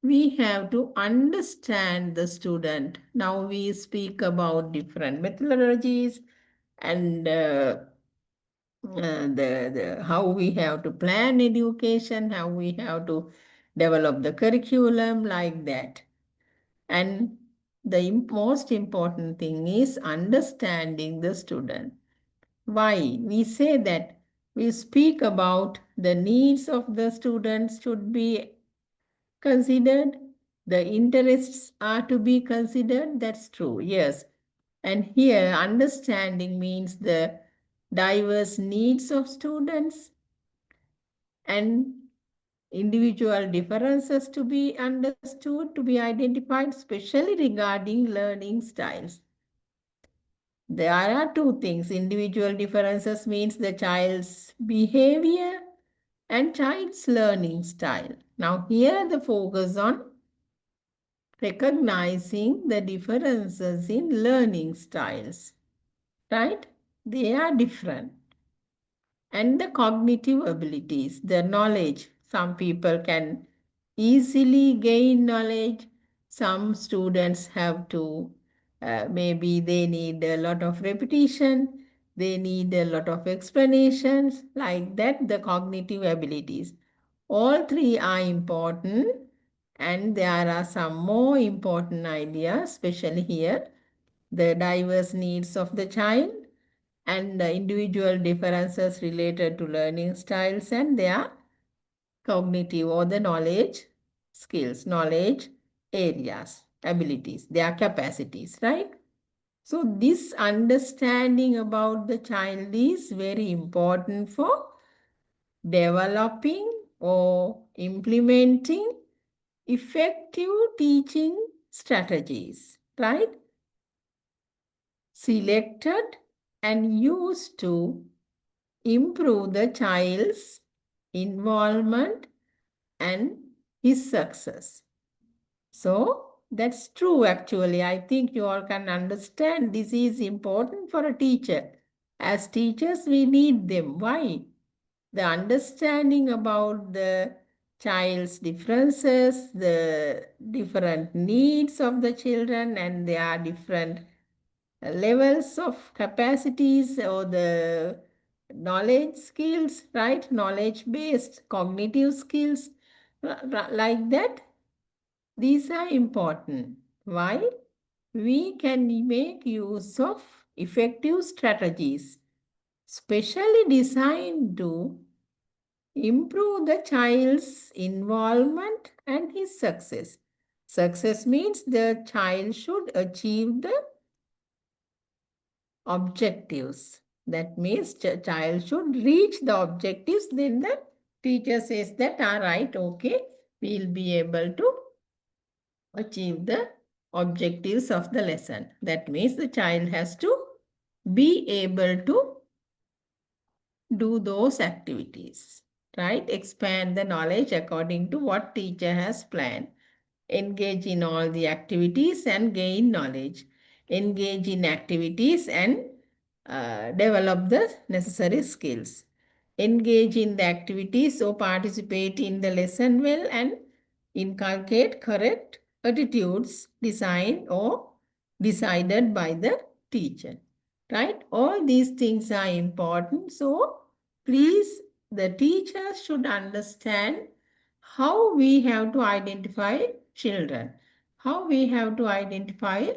we have to understand the student. Now we speak about different methodologies and how we have to plan education, how we have to develop the curriculum like that. And the most important thing is understanding the student. Why? We say that we speak about the needs of the students should be considered, the interests are to be considered. That's true, yes. And here, understanding means the diverse needs of students and individual differences to be understood, to be identified, especially regarding learning styles. There are two things. Individual differences means the child's behavior and child's learning style. Now here the focus on recognizing the differences in learning styles, right? They are different. And the cognitive abilities, the knowledge. Some people can easily gain knowledge. Some students have to, maybe they need a lot of repetition. They need a lot of explanations. Like that, the cognitive abilities. All three are important. And there are some more important ideas, especially here. The diverse needs of the child and the individual differences related to learning styles and their cognitive or the knowledge skills, knowledge areas, abilities, their capacities, right? So this understanding about the child is very important for developing or implementing effective teaching strategies, right? Selected and used to improve the child's involvement and his success. So that's true actually. I think you all can understand this is important for a teacher. As teachers, we need them. Why? The understanding about the child's differences, the different needs of the children, and their different levels of capacities or the knowledge skills, right? Knowledge-based cognitive skills, like that. These are important. Why? We can make use of effective strategies, specially designed to improve the child's involvement and his success. Success means the child should achieve the objectives. That means child should reach the objectives. Then the teacher says that, all right, okay, we'll be able to achieve the objectives of the lesson. That means the child has to be able to do those activities, right? Expand the knowledge according to what teacher has planned. Engage in all the activities and gain knowledge. Engage in activities and develop the necessary skills. Engage in the activities or participate in the lesson well and inculcate correct attitudes designed or decided by the teacher. Right? All these things are important. So please, the teacher should understand how we have to identify children, how we have to identify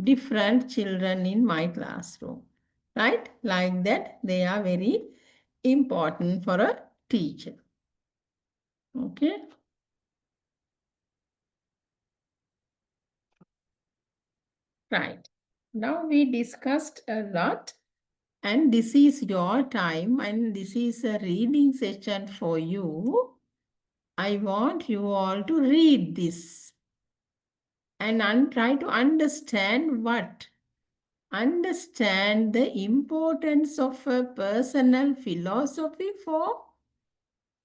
different children in my classroom, right? Like that, they are very important for a teacher. Okay. Right. Now we discussed a lot, and this is your time, and this is a reading session for you. I want you all to read this and try to understand what? Understand the importance of a personal philosophy for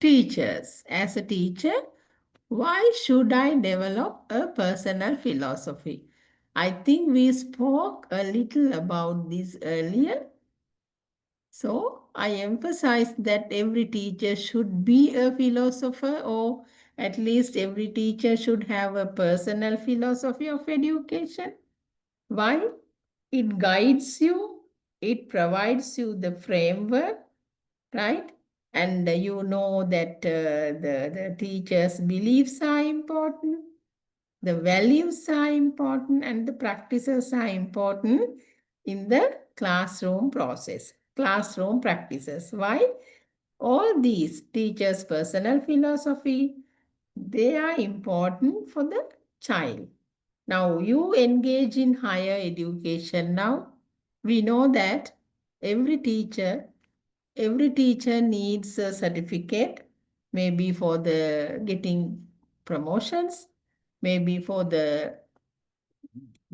teachers. As a teacher, why should I develop a personal philosophy? I think we spoke a little about this earlier. So I emphasize that every teacher should be a philosopher, or at least every teacher should have a personal philosophy of education. Why? It guides you, it provides you the framework, right? And you know that the teacher's beliefs are important, the values are important, and the practices are important in the classroom process, classroom practices. Why? All these teachers' personal philosophy, they are important for the child. Now you engage in higher education now. We know that every teacher needs a certificate, maybe for the getting promotions, maybe for the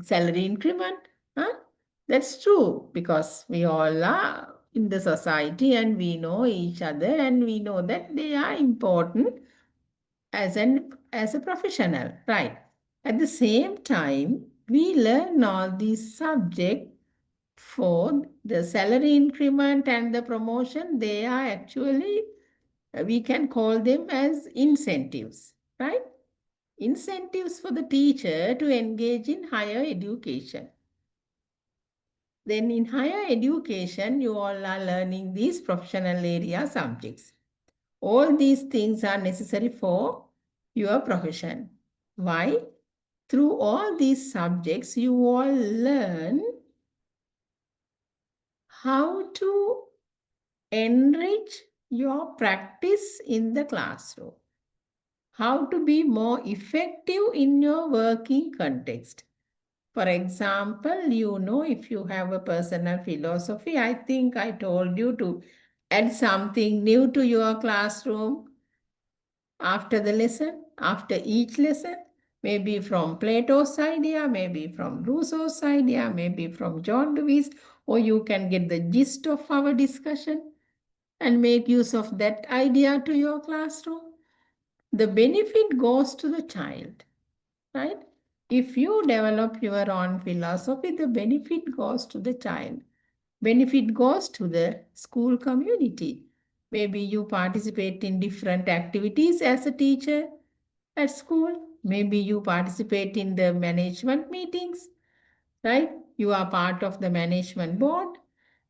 salary increment. Huh? That's true because we all are in the society and we know each other and we know that they are important as a professional, right? At the same time, we learn all these subjects for the salary increment and the promotion. They are actually, we can call them as incentives, right? Incentives for the teacher to engage in higher education. Then in higher education, you all are learning these professional area subjects. All these things are necessary for your profession. Why? Through all these subjects, you all learn how to enrich your practice in the classroom, how to be more effective in your working context. For example, if you have a personal philosophy, I think I told you to add something new to your classroom after the lesson, after each lesson, maybe from Plato's idea, maybe from Rousseau's idea, maybe from John Dewey's, or you can get the gist of our discussion and make use of that idea to your classroom. The benefit goes to the child, right? If you develop your own philosophy, the benefit goes to the child. Benefit goes to the school community. Maybe you participate in different activities as a teacher at school. Maybe you participate in the management meetings, right? You are part of the management board,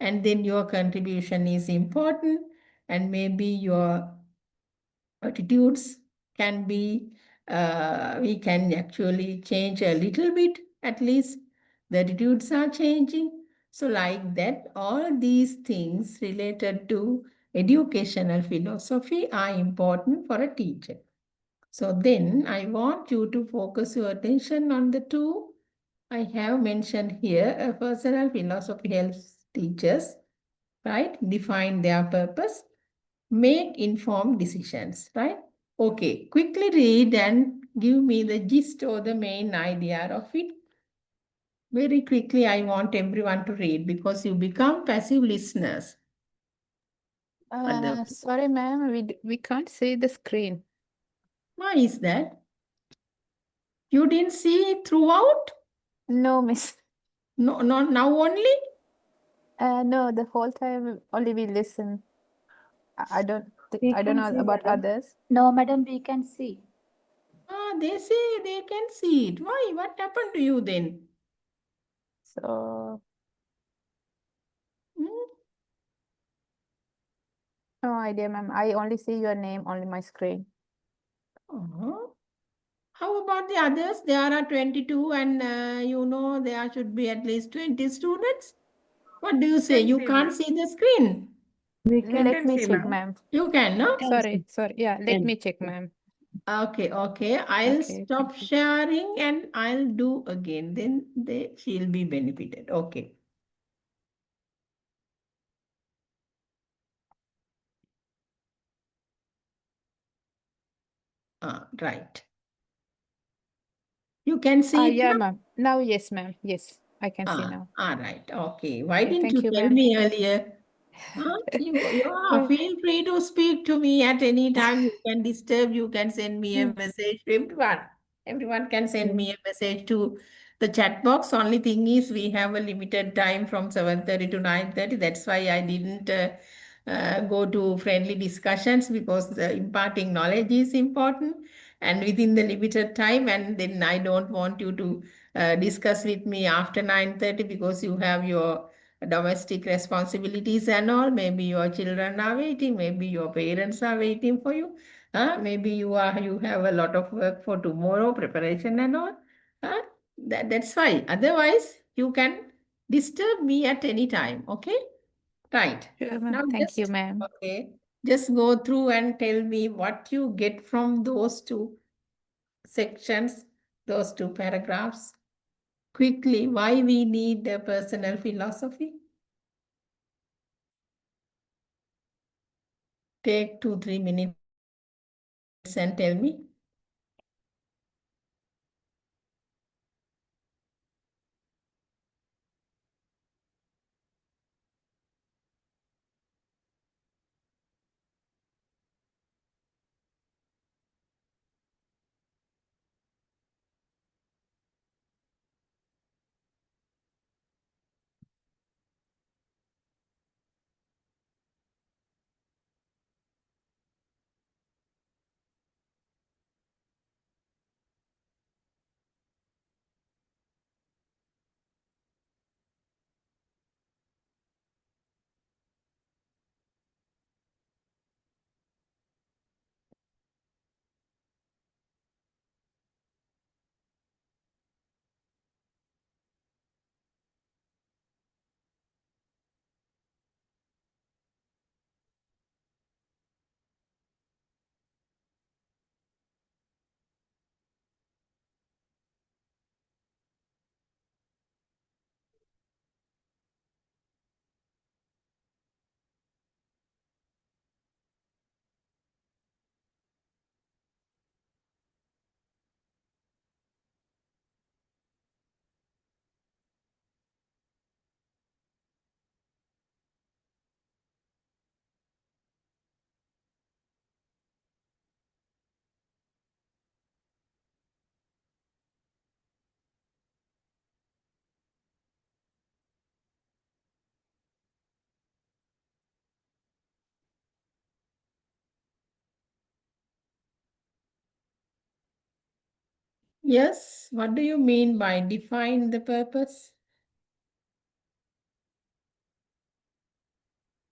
and then your contribution is important, and maybe your attitudes can be, we can actually change a little bit, at least the attitudes are changing. So like that, all these things related to educational philosophy are important for a teacher. So then I want you to focus your attention on the two I have mentioned here. A personal philosophy helps teachers, right, define their purpose, make informed decisions, right? Okay, quickly read and give me the gist or the main idea of it. Very quickly, I want everyone to read because you become passive listeners. Sorry, ma'am, we can't see the screen. Why is that? You didn't see it throughout? No, miss. No, not now only? No, the whole time only we listen. I don't We I don't can know see, about madam. others. No, madam, we can see. They say they can see it. Why? What happened to you then? So Hmm? no idea, ma'am. I only see your name on my screen. Uh-huh. How about the others? There are 22 and there should be at least 20 students. What do you say? You can't see the screen? We can Let me see, check, ma'am. ma'am. You can, no? Sorry. Yeah, let Can. me check, ma'am. Okay. I'll Okay, stop thank you. sharing and I'll do again. Then she'll be benefited. Okay. Right. You can see it Yeah, now? ma'am. Now, yes, ma'am. Yes, I can see Ah, now. all right. Okay. Why Okay, didn't you thank you, tell ma'am. me earlier? Feel free to speak to me at any time. You can disturb, you can send me a message. Everyone can send me a message to the chat box. Only thing is we have a limited time from 7:30 to 9:30. That's why I didn't go to friendly discussions because the imparting knowledge is important and within the limited time. And then I don't want you to discuss with me after 9:30 because you have your domestic responsibilities and all. Maybe your children are waiting, maybe your parents are waiting for you. Maybe you have a lot of work for tomorrow, preparation and all. That's why. Otherwise, you can disturb me at any time. Okay? Right. Sure, ma'am. Now Thank you, just ma'am. okay. Just go through and tell me what you get from those two sections, those two paragraphs. Quickly, why we need a personal philosophy? Take 2-3 minutes and tell me. Yes, what do you mean by define the purpose?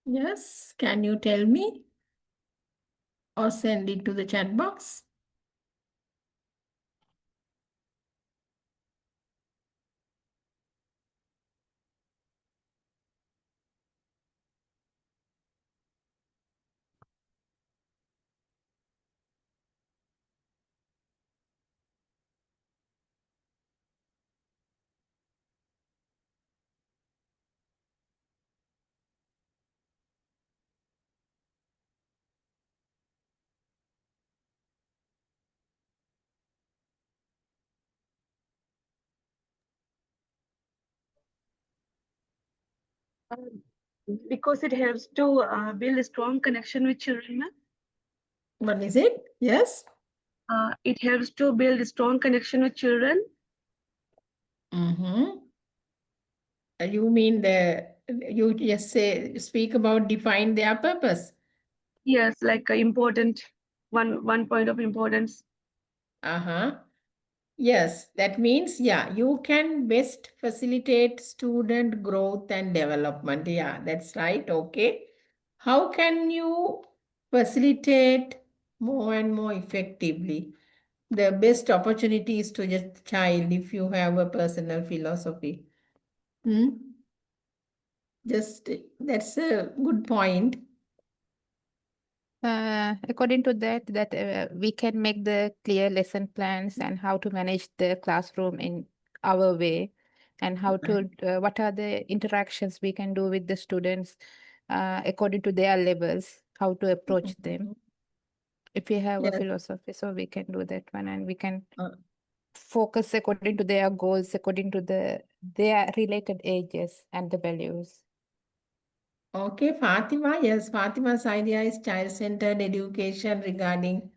Yes, can you tell me? Or send it to the chat box? Because it helps to build a strong connection with children, ma'am. What is it? Yes? It helps to build a strong connection with children. Mm-hmm. You mean you just speak about define their purpose. Yes, like important one point of importance. Uh-huh. Yes, that means, yeah, you can best facilitate student growth and development. Yeah, that's right. Okay. How can you facilitate more and more effectively? The best opportunities to just child if you have a personal philosophy. Hmm? Just that's a good point. According to that we can make the clear lesson plans and how to manage the classroom in our way, and how to what are the interactions we can do with the students according to their levels, how to approach them. If we have a Yes. philosophy, so we can do that one, and we can Uh, focus according to their goals, according to their related ages and the values. Okay, Fatima. Yes, Fatima's idea is child-centered education regarding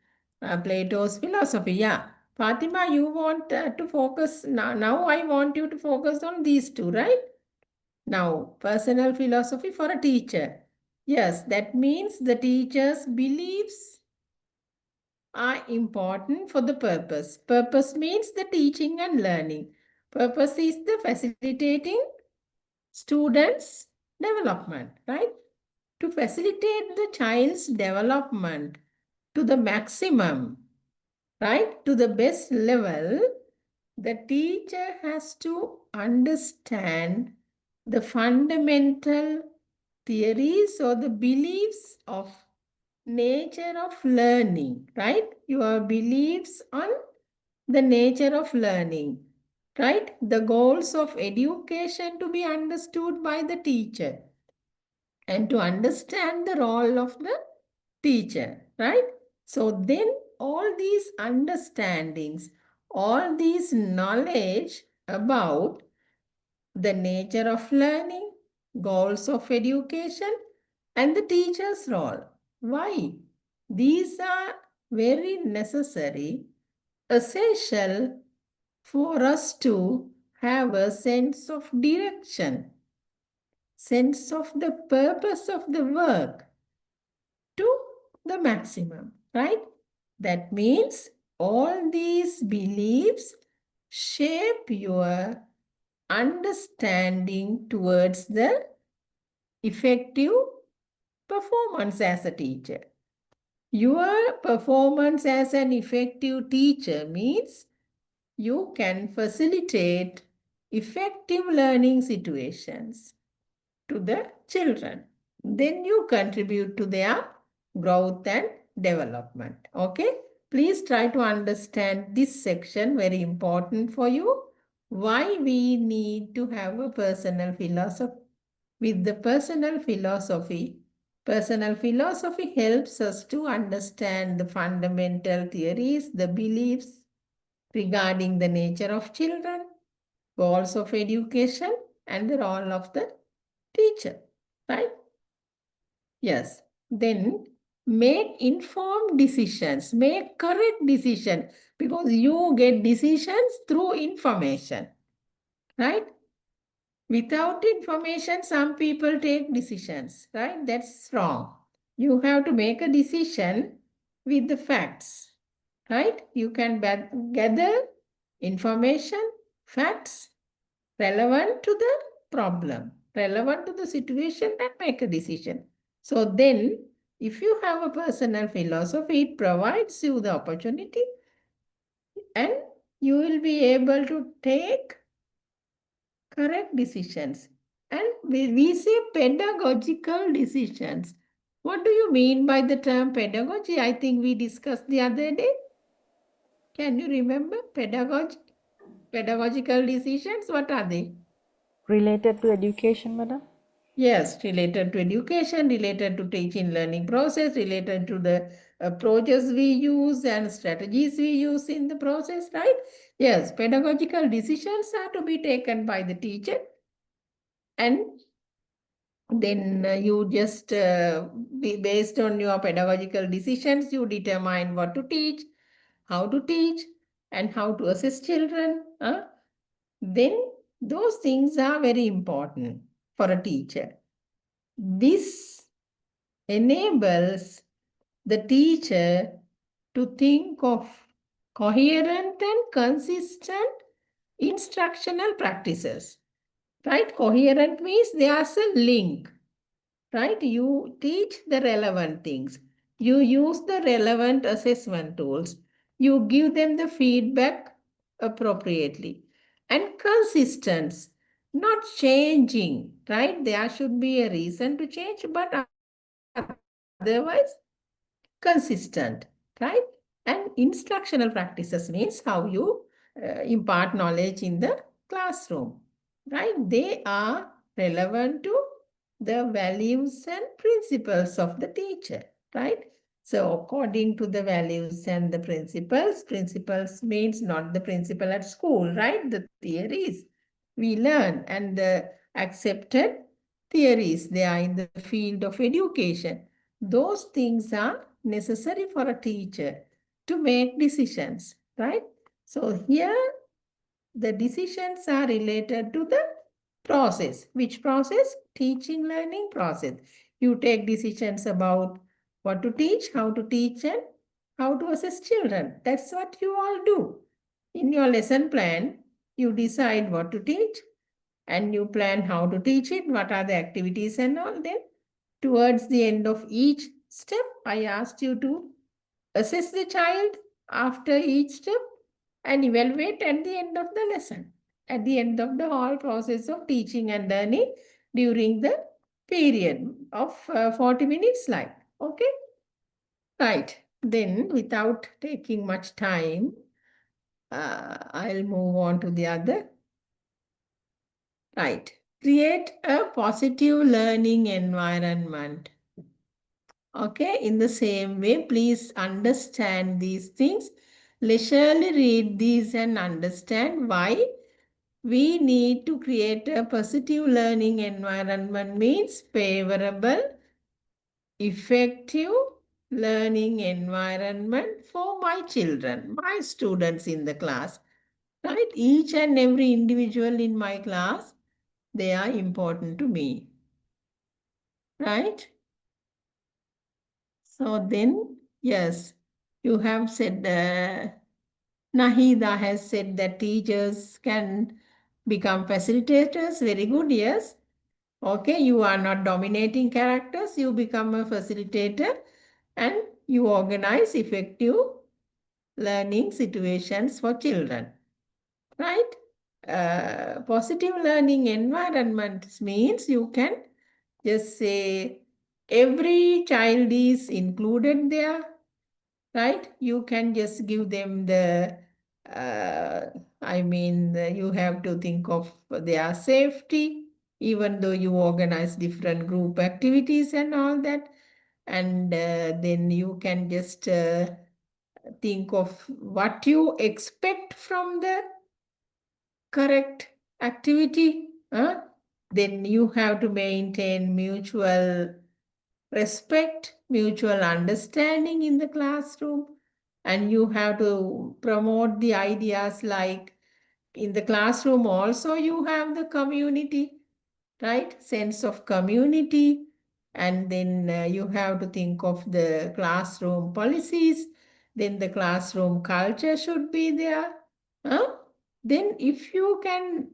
Plato's philosophy. Yeah, Fatima, you want to focus now. Now I want you to focus on these two, right? Now, personal philosophy for a teacher. Yes, that means the teacher's beliefs are important for the purpose. Purpose means the teaching and learning. Purpose is the facilitating students' development, right? To facilitate the child's development to the maximum, right? To the best level, the teacher has to understand the fundamental theories or the beliefs of nature of learning, right? Your beliefs on the nature of learning, right? The goals of education to be understood by the teacher and to understand the role of the teacher, right? So then all these understandings, all these knowledge about the nature of learning, goals of education, and the teacher's role. Why? These are very necessary, essential for us to have a sense of direction, sense of the purpose of the work to the maximum, right? That means all these beliefs shape your understanding towards the effective performance as a teacher. Your performance as an effective teacher means you can facilitate effective learning situations to the children. Then you contribute to their growth and development. Okay? Please try to understand this section, very important for you. Why we need to have a personal philosophy. With the personal philosophy helps us to understand the fundamental theories, the beliefs regarding the nature of children, goals of education, and the role of the teacher, right? Yes. Then make informed decisions, make correct decision, because you get decisions through information, right? Without information, some people take decisions, right? That's wrong. You have to make a decision with the facts, right? You can gather information, facts relevant to the problem, relevant to the situation, and make a decision. So then, if you have a personal philosophy, it provides you the opportunity and you will be able to take correct decisions. And we say pedagogical decisions. What do you mean by the term pedagogy? I think we discussed the other day. Can you remember pedagogical decisions? What are they? Related to education, madam? Yes, related to education, related to teaching learning process, related to the approaches we use and strategies we use in the process, right? Yes, pedagogical decisions are to be taken by the teacher, and then you just based on your pedagogical decisions, you determine what to teach, how to teach, and how to assist children. Then those things are very important for a teacher. This enables the teacher to think of coherent and consistent instructional practices. Right? Coherent means there's a link. Right? You teach the relevant things. You use the relevant assessment tools. You give them the feedback appropriately. And consistent, not changing, right? There should be a reason to change, but otherwise consistent, right? And instructional practices means how you impart knowledge in the classroom, right? They are relevant to the values and principles of the teacher, right? So according to the values and the principles means not the principle at school, right? The theories we learn and the accepted theories, they are in the field of education. Those things are necessary for a teacher to make decisions, right? So here the decisions are related to the process. Which process? Teaching, learning process. You take decisions about what to teach, how to teach, and how to assess children. That's what you all do. In your lesson plan, you decide what to teach and you plan how to teach it, what are the activities and all. Then towards the end of each step, I asked you to assess the child after each step and evaluate at the end of the lesson, at the end of the whole process of teaching and learning during the period of 40 minutes like. Okay? Right. Then without taking much time, I'll move on to the other. Right. Create a positive learning environment. Okay, in the same way, please understand these things. Leisurely read these and understand why we need to create a positive learning environment means favorable, effective learning environment for my children, my students in the class, right? Each and every individual in my class, they are important to me, right? So then, yes, you have said, Nahida has said that teachers can become facilitators. Very good, yes. Okay, you are not dominating characters, you become a facilitator and you organize effective learning situations for children, right? Positive learning environment means you can just say every child is included there, right? You can just give them the, you have to think of their safety, even though you organize different group activities and all that. And then you can just think of what you expect from the correct activity. Then you have to maintain mutual respect, mutual understanding in the classroom, and you have to promote the ideas like in the classroom also you have the community, right? Sense of community. And then you have to think of the classroom policies. Then the classroom culture should be there. Then if you can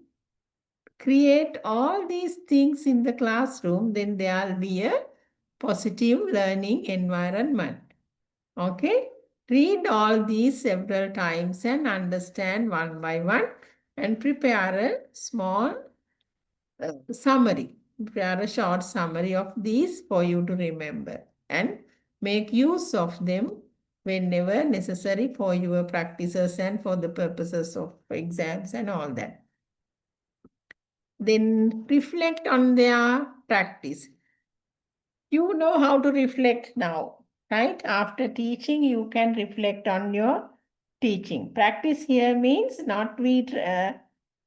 create all these things in the classroom, then there will be a positive learning environment. Okay? Read all these several times and understand one by one and prepare a small summary. Prepare a short summary of these for you to remember and make use of them whenever necessary for your practices and for the purposes of exams and all that. Then reflect on their practice. You know how to reflect now, right? After teaching, you can reflect on your teaching. Practice here means not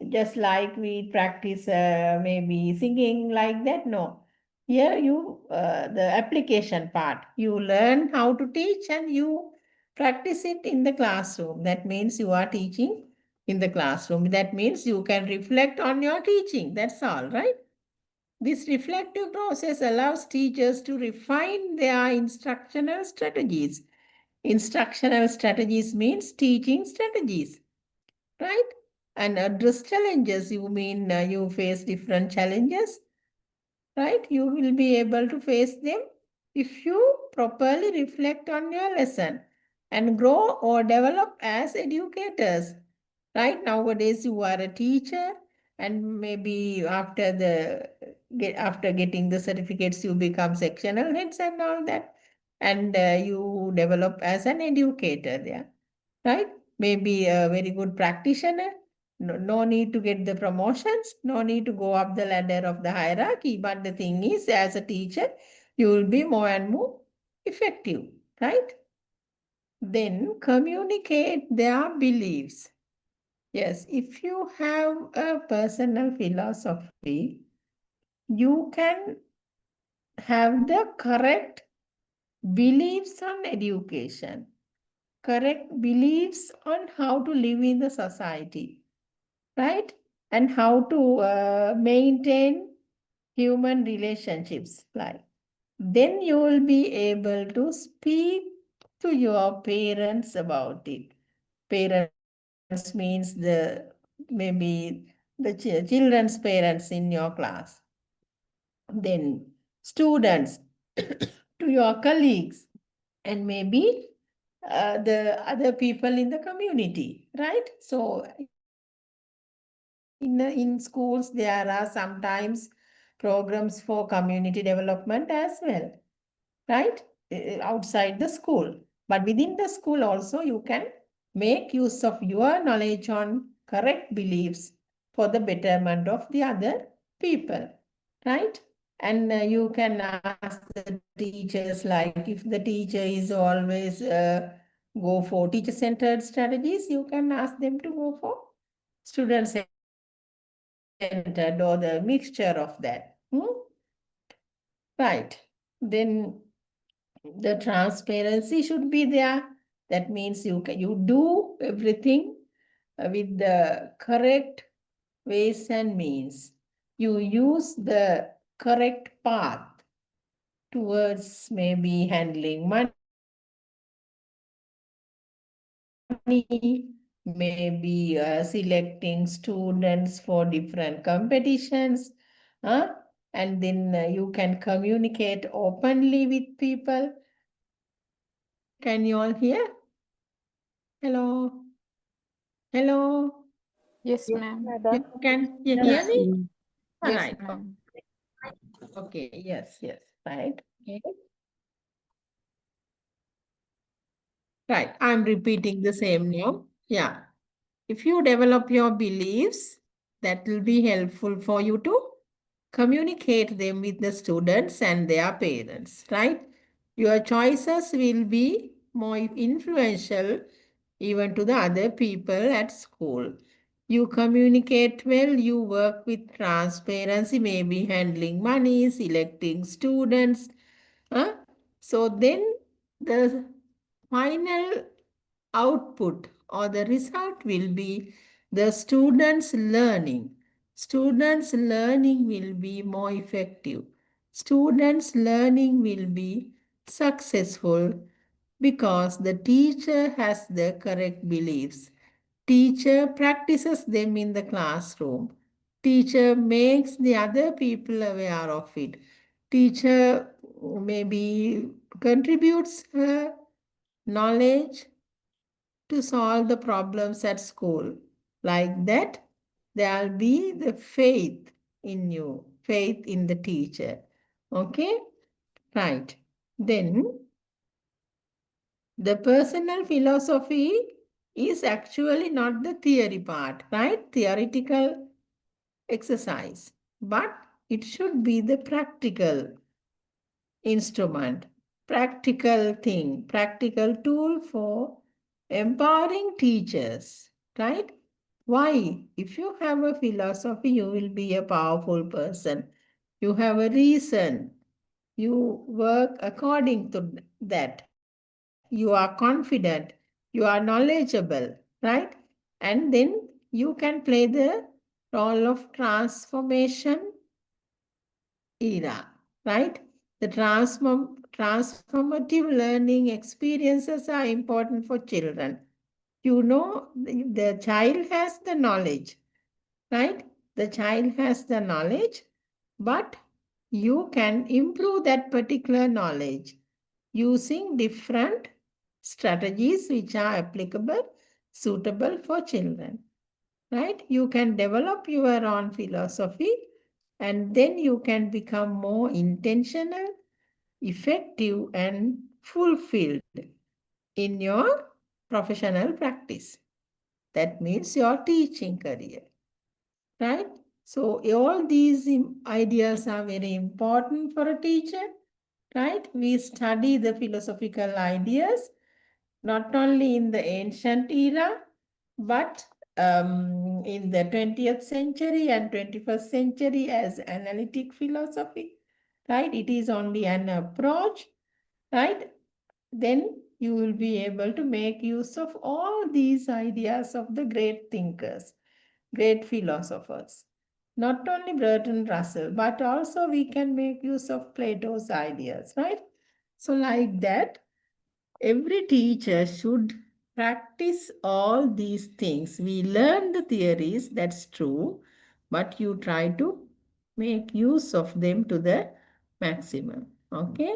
just like we practice maybe singing like that. No. Here the application part, you learn how to teach and you practice it in the classroom. That means you are teaching in the classroom. That means you can reflect on your teaching. That's all, right? This reflective process allows teachers to refine their instructional strategies. Instructional strategies means teaching strategies, right? And address challenges, you mean you face different challenges, right? You will be able to face them if you properly reflect on your lesson and grow or develop as educators. Right nowadays, you are a teacher, and maybe after getting the certificates, you become sectional heads and all that, and you develop as an educator there, right? Maybe a very good practitioner. No need to get the promotions, no need to go up the ladder of the hierarchy. But the thing is, as a teacher, you will be more and more effective, right? Then communicate their beliefs. Yes, if you have a personal philosophy, you can have the correct beliefs on education, correct beliefs on how to live in the society, right? And how to maintain human relationships. Like, then you will be able to speak to your parents about it. Parents means maybe the children's parents in your class. Then students to your colleagues and maybe the other people in the community, right? So in schools, there are sometimes programs for community development as well, right? Outside the school. But within the school also, you can make use of your knowledge on correct beliefs for the betterment of the other people, right? And you can ask the teachers, like if the teacher is always go for teacher-centered strategies, you can ask them to go for student-centered or the mixture of that. Right. Then the transparency should be there. That means you do everything with the correct ways and means. You use the correct path towards maybe handling money, maybe selecting students for different competitions, and then you can communicate openly with people. Can you all hear? Hello? Hello? Yes, Yes, ma'am. madam. Can you hear Yes, me? ma'am. All Yes, right. ma'am. Okay. Yes. Right. Okay. Right. I'm repeating the same now. Yeah. If you develop your beliefs, that will be helpful for you to communicate them with the students and their parents, right? Your choices will be more influential even to the other people at school. You communicate well, you work with transparency, maybe handling money, selecting students. Huh? So then the final output or the result will be the students learning. Students learning will be more effective. Students learning will be successful because the teacher has the correct beliefs. Teacher practices them in the classroom. Teacher makes the other people aware of it. Teacher maybe contributes her knowledge to solve the problems at school. Like that, there'll be the faith in you, faith in the teacher. Okay? Right. Then, the personal philosophy is actually not the theory part, right? Theoretical exercise. But it should be the practical instrument, practical thing, practical tool for empowering teachers, right? Why? If you have a philosophy, you will be a powerful person. You have a reason. You work according to that. You are confident. You are knowledgeable, right? And then you can play the role of transformation era, right? The transformative learning experiences are important for children. You know, the child has the knowledge, right? The child has the knowledge, but you can improve that particular knowledge using different strategies which are applicable, suitable for children, right? You can develop your own philosophy and then you can become more intentional, effective, and fulfilled in your professional practice. That means your teaching career, right? So all these ideas are very important for a teacher, right? We study the philosophical ideas not only in the ancient era, but in the 20th century and 21st century as analytic philosophy, right? It is only an approach, right? Then you will be able to make use of all these ideas of the great thinkers, great philosophers. Not only Bertrand Russell, but also we can make use of Plato's ideas, right? So like that, every teacher should practice all these things. We learn the theories, that's true, but you try to make use of them to the maximum. Okay?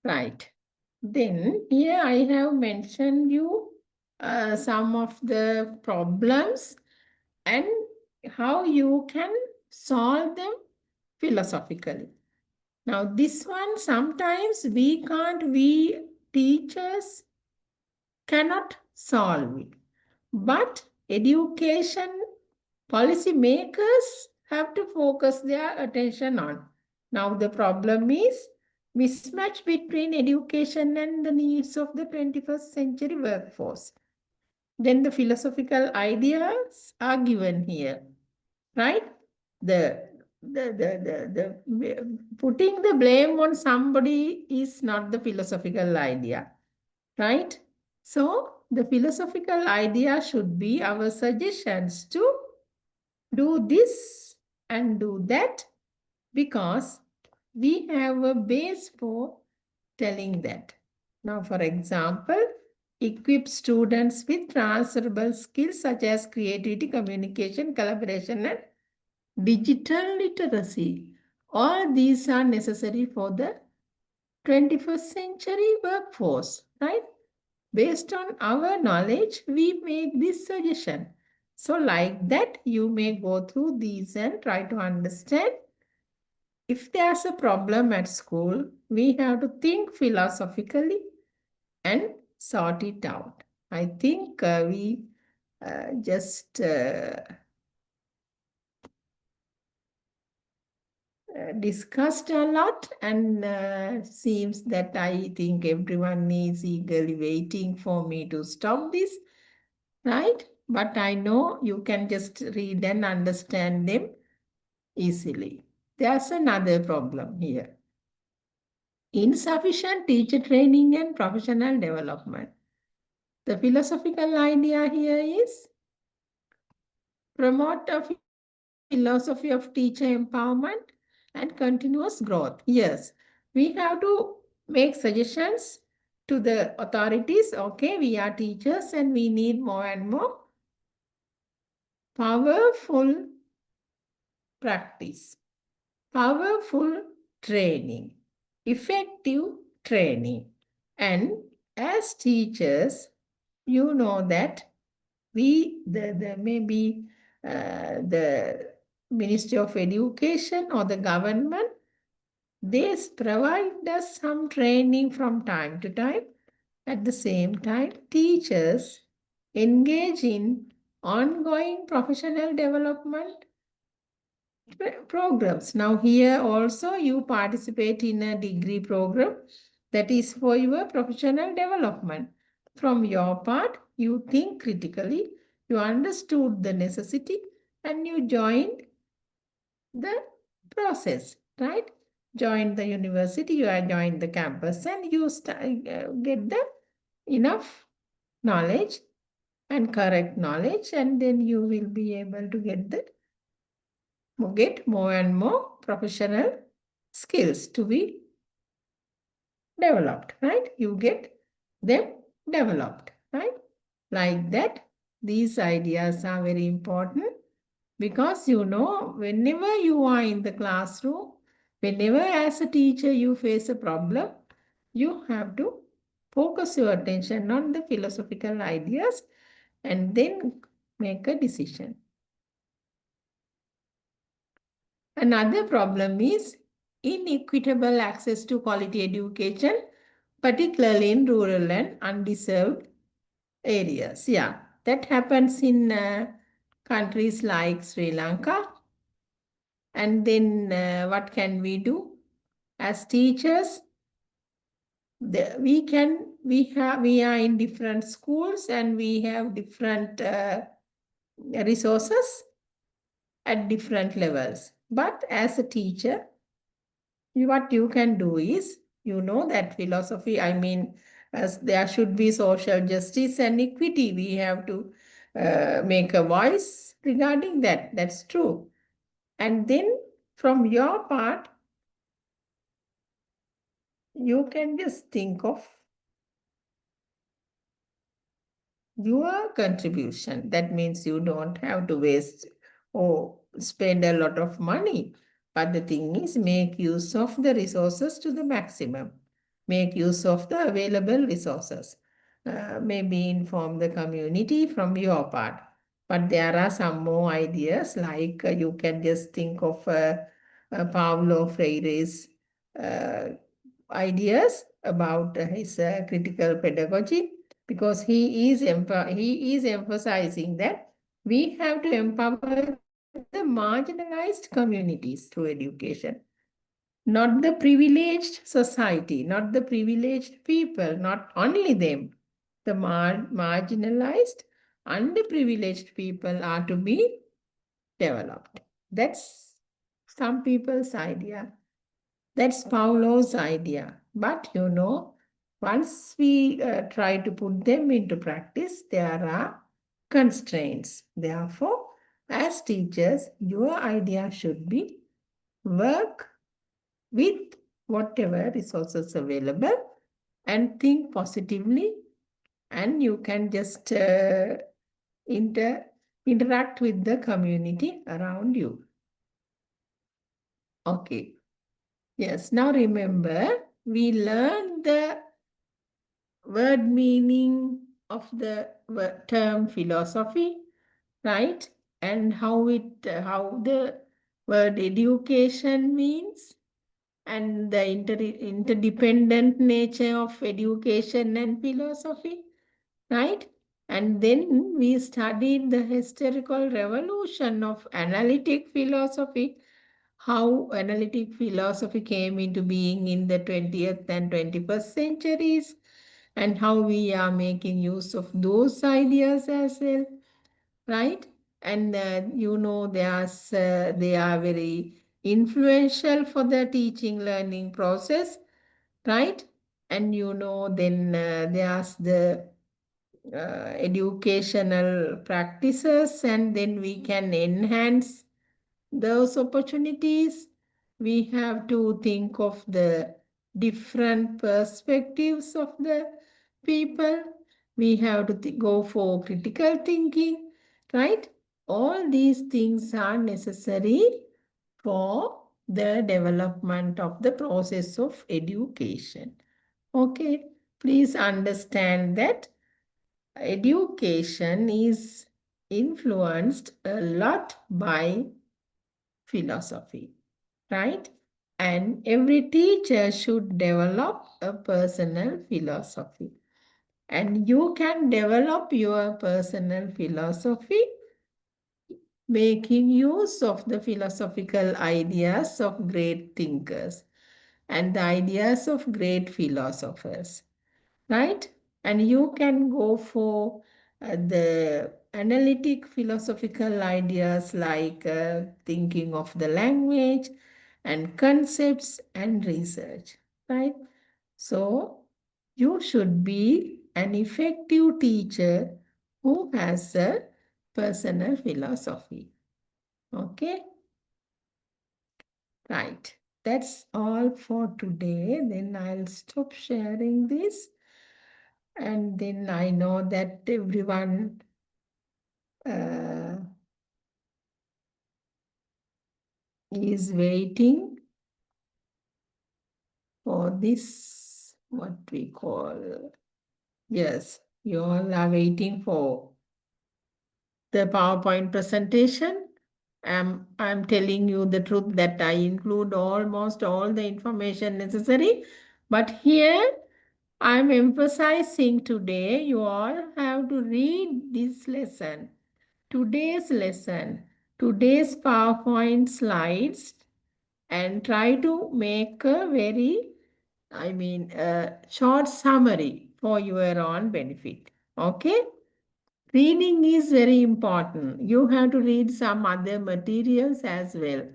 Right. Then here I have mentioned you some of the problems and how you can solve them philosophically. Now this one sometimes we teachers cannot solve it. But education policy makers have to focus their attention on. Now the problem is mismatch between education and the needs of the 21st century workforce. Then the philosophical ideas are given here, right? The putting the blame on somebody is not the philosophical idea, right? So the philosophical idea should be our suggestions to do this and do that because we have a base for telling that. Now, for example, equip students with transferable skills such as creativity, communication, collaboration, and digital literacy. All these are necessary for the 21st century workforce, right? Based on our knowledge, we make this suggestion. So like that, you may go through these and try to understand. If there's a problem at school, we have to think philosophically and sort it out. I think we just discussed a lot and seems that I think everyone is eagerly waiting for me to stop this, right? But I know you can just read and understand them easily. There's another problem here. Insufficient teacher training and professional development. The philosophical idea here is promote a philosophy of teacher empowerment and continuous growth. Yes, we have to make suggestions to the authorities, okay, we are teachers and we need more and more powerful practice, powerful training, effective training. And as teachers, you know that maybe the Ministry of Education or the government, they provide us some training from time to time. At the same time, teachers engage in ongoing professional development programs. Now here also you participate in a degree program that is for your professional development. From your part, you think critically, you understood the necessity and you joined the process, right? Join the university, you are joined the campus and you get the enough knowledge and correct knowledge, and then you will be able to get more and more professional skills to be developed, right? You get them developed, right? Like that, these ideas are very important because whenever you are in the classroom, whenever as a teacher you face a problem, you have to focus your attention on the philosophical ideas and then make a decision. Another problem is inequitable access to quality education, particularly in rural and undeserved areas. Yeah, that happens in countries like Sri Lanka. And then what can we do? As teachers, we are in different schools and we have different resources at different levels. But as a teacher, what you can do is, that philosophy, as there should be social justice and equity, we have to make a voice regarding that. That's true. And then from your part, you can just think of your contribution. That means you don't have to waste or spend a lot of money. But the thing is, make use of the resources to the maximum. Make use of the available resources. Maybe inform the community from your part. But there are some more ideas, like you can just think of Paulo Freire's ideas about his critical pedagogy, because he is emphasizing that we have to empower the marginalized communities through education, not the privileged society, not the privileged people, not only them. The marginalized, underprivileged people are to be developed. That's some people's idea. That's Paulo's idea. But once we try to put them into practice, there are constraints. Therefore, as teachers, your idea should be work with whatever resources available and think positively, and you can just interact with the community around you. Okay. Yes, now remember, we learned the word meaning of the term philosophy, right? And how the word education means, and the interdependent nature of education and philosophy, right? And then we studied the historical revolution of analytic philosophy, how analytic philosophy came into being in the 20th and 21st centuries, and how we are making use of those ideas as well, right? And they are very influential for the teaching learning process, right? And then there's the educational practices, and then we can enhance those opportunities. We have to think of the different perspectives of the people. We have to go for critical thinking, right? All these things are necessary for the development of the process of education. Okay, please understand that education is influenced a lot by philosophy, right? And every teacher should develop a personal philosophy. And you can develop your personal philosophy making use of the philosophical ideas of great thinkers and the ideas of great philosophers, right? And you can go for the analytic philosophical ideas like thinking of the language and concepts and research, right? So you should be an effective teacher who has a personal philosophy. Okay? Right. That's all for today. Then I'll stop sharing this. And then I know that everyone is waiting for this, what we call, yes, you all are waiting for the PowerPoint presentation. I'm telling you the truth that I include almost all the information necessary. But here I'm emphasizing today, you all have to read this lesson, today's lesson, today's PowerPoint slides, and try to make a very, short summary for your own benefit. Okay? Reading is very important. You have to read some other materials as well.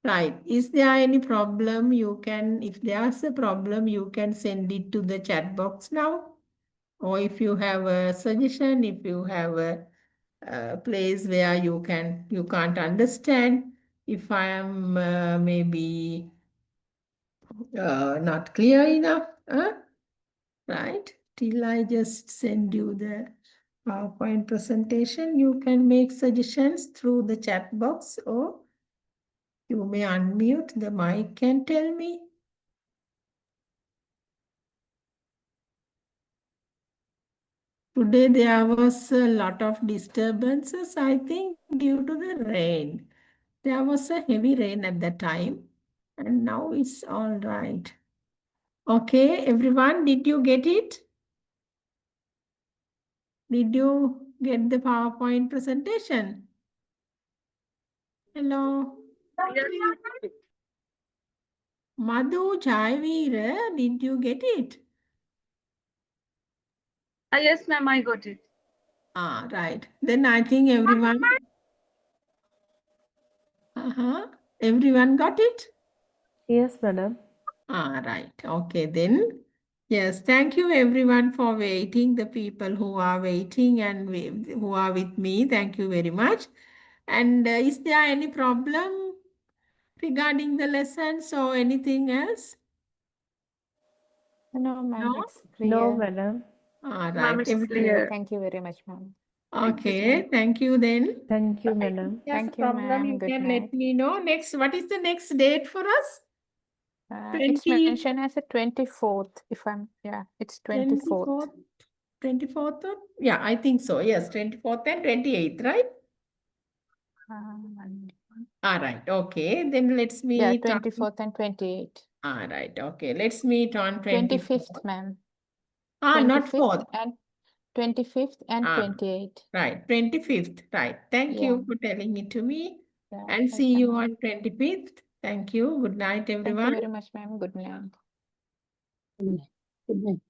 Right. Is there any problem? You can, if there's a problem, you can send it to the chat box now. Or if you have a suggestion, if you have a place where you can't understand, if I am maybe not clear enough, right? Till I just send you the PowerPoint presentation, you can make suggestions through the chat box, or you may unmute the mic and tell me. Today there was a lot of disturbances, I think, due to the rain. There was a heavy rain at that time, and now it's all right. Okay, everyone, did you get it? Did you get the PowerPoint presentation? Hello? Madhu, Jaiveer, did you get it? Yes, ma'am, I got it. Right. Then I think everyone. Everyone got it? Yes, madam. Right. Okay, then. Yes, thank you everyone for waiting. The people who are waiting and who are with me, thank you very much. And is there any problem regarding the lessons or anything else? No, ma'am, No? it's clear. No, madam. Right. Ma'am, it's Everything. clear. Thank you very much, ma'am. Okay, thank you then. Thank you, If madam. there's a Thank you, problem, ma'am. you Good can night. let me know. Next, what is the next date for us? It's 20 mentioned as a 24th, it's 24th. 24th? Yeah, I think so. Yes, 24th and 28th, right? Right. Okay. Then let's Yeah, meet on. 24th and 28th. Right. Okay. Let's meet on 25th, 24th. ma'am. Not 25th 4th. and 25th and Ah, 28th. Right. 25th. Right. Thank Yeah. you for telling it to me. Yeah, And see you welcome, ma'am. on 25th. Thank you. Good night, Thank you everyone. very much, ma'am. Good night. Good night.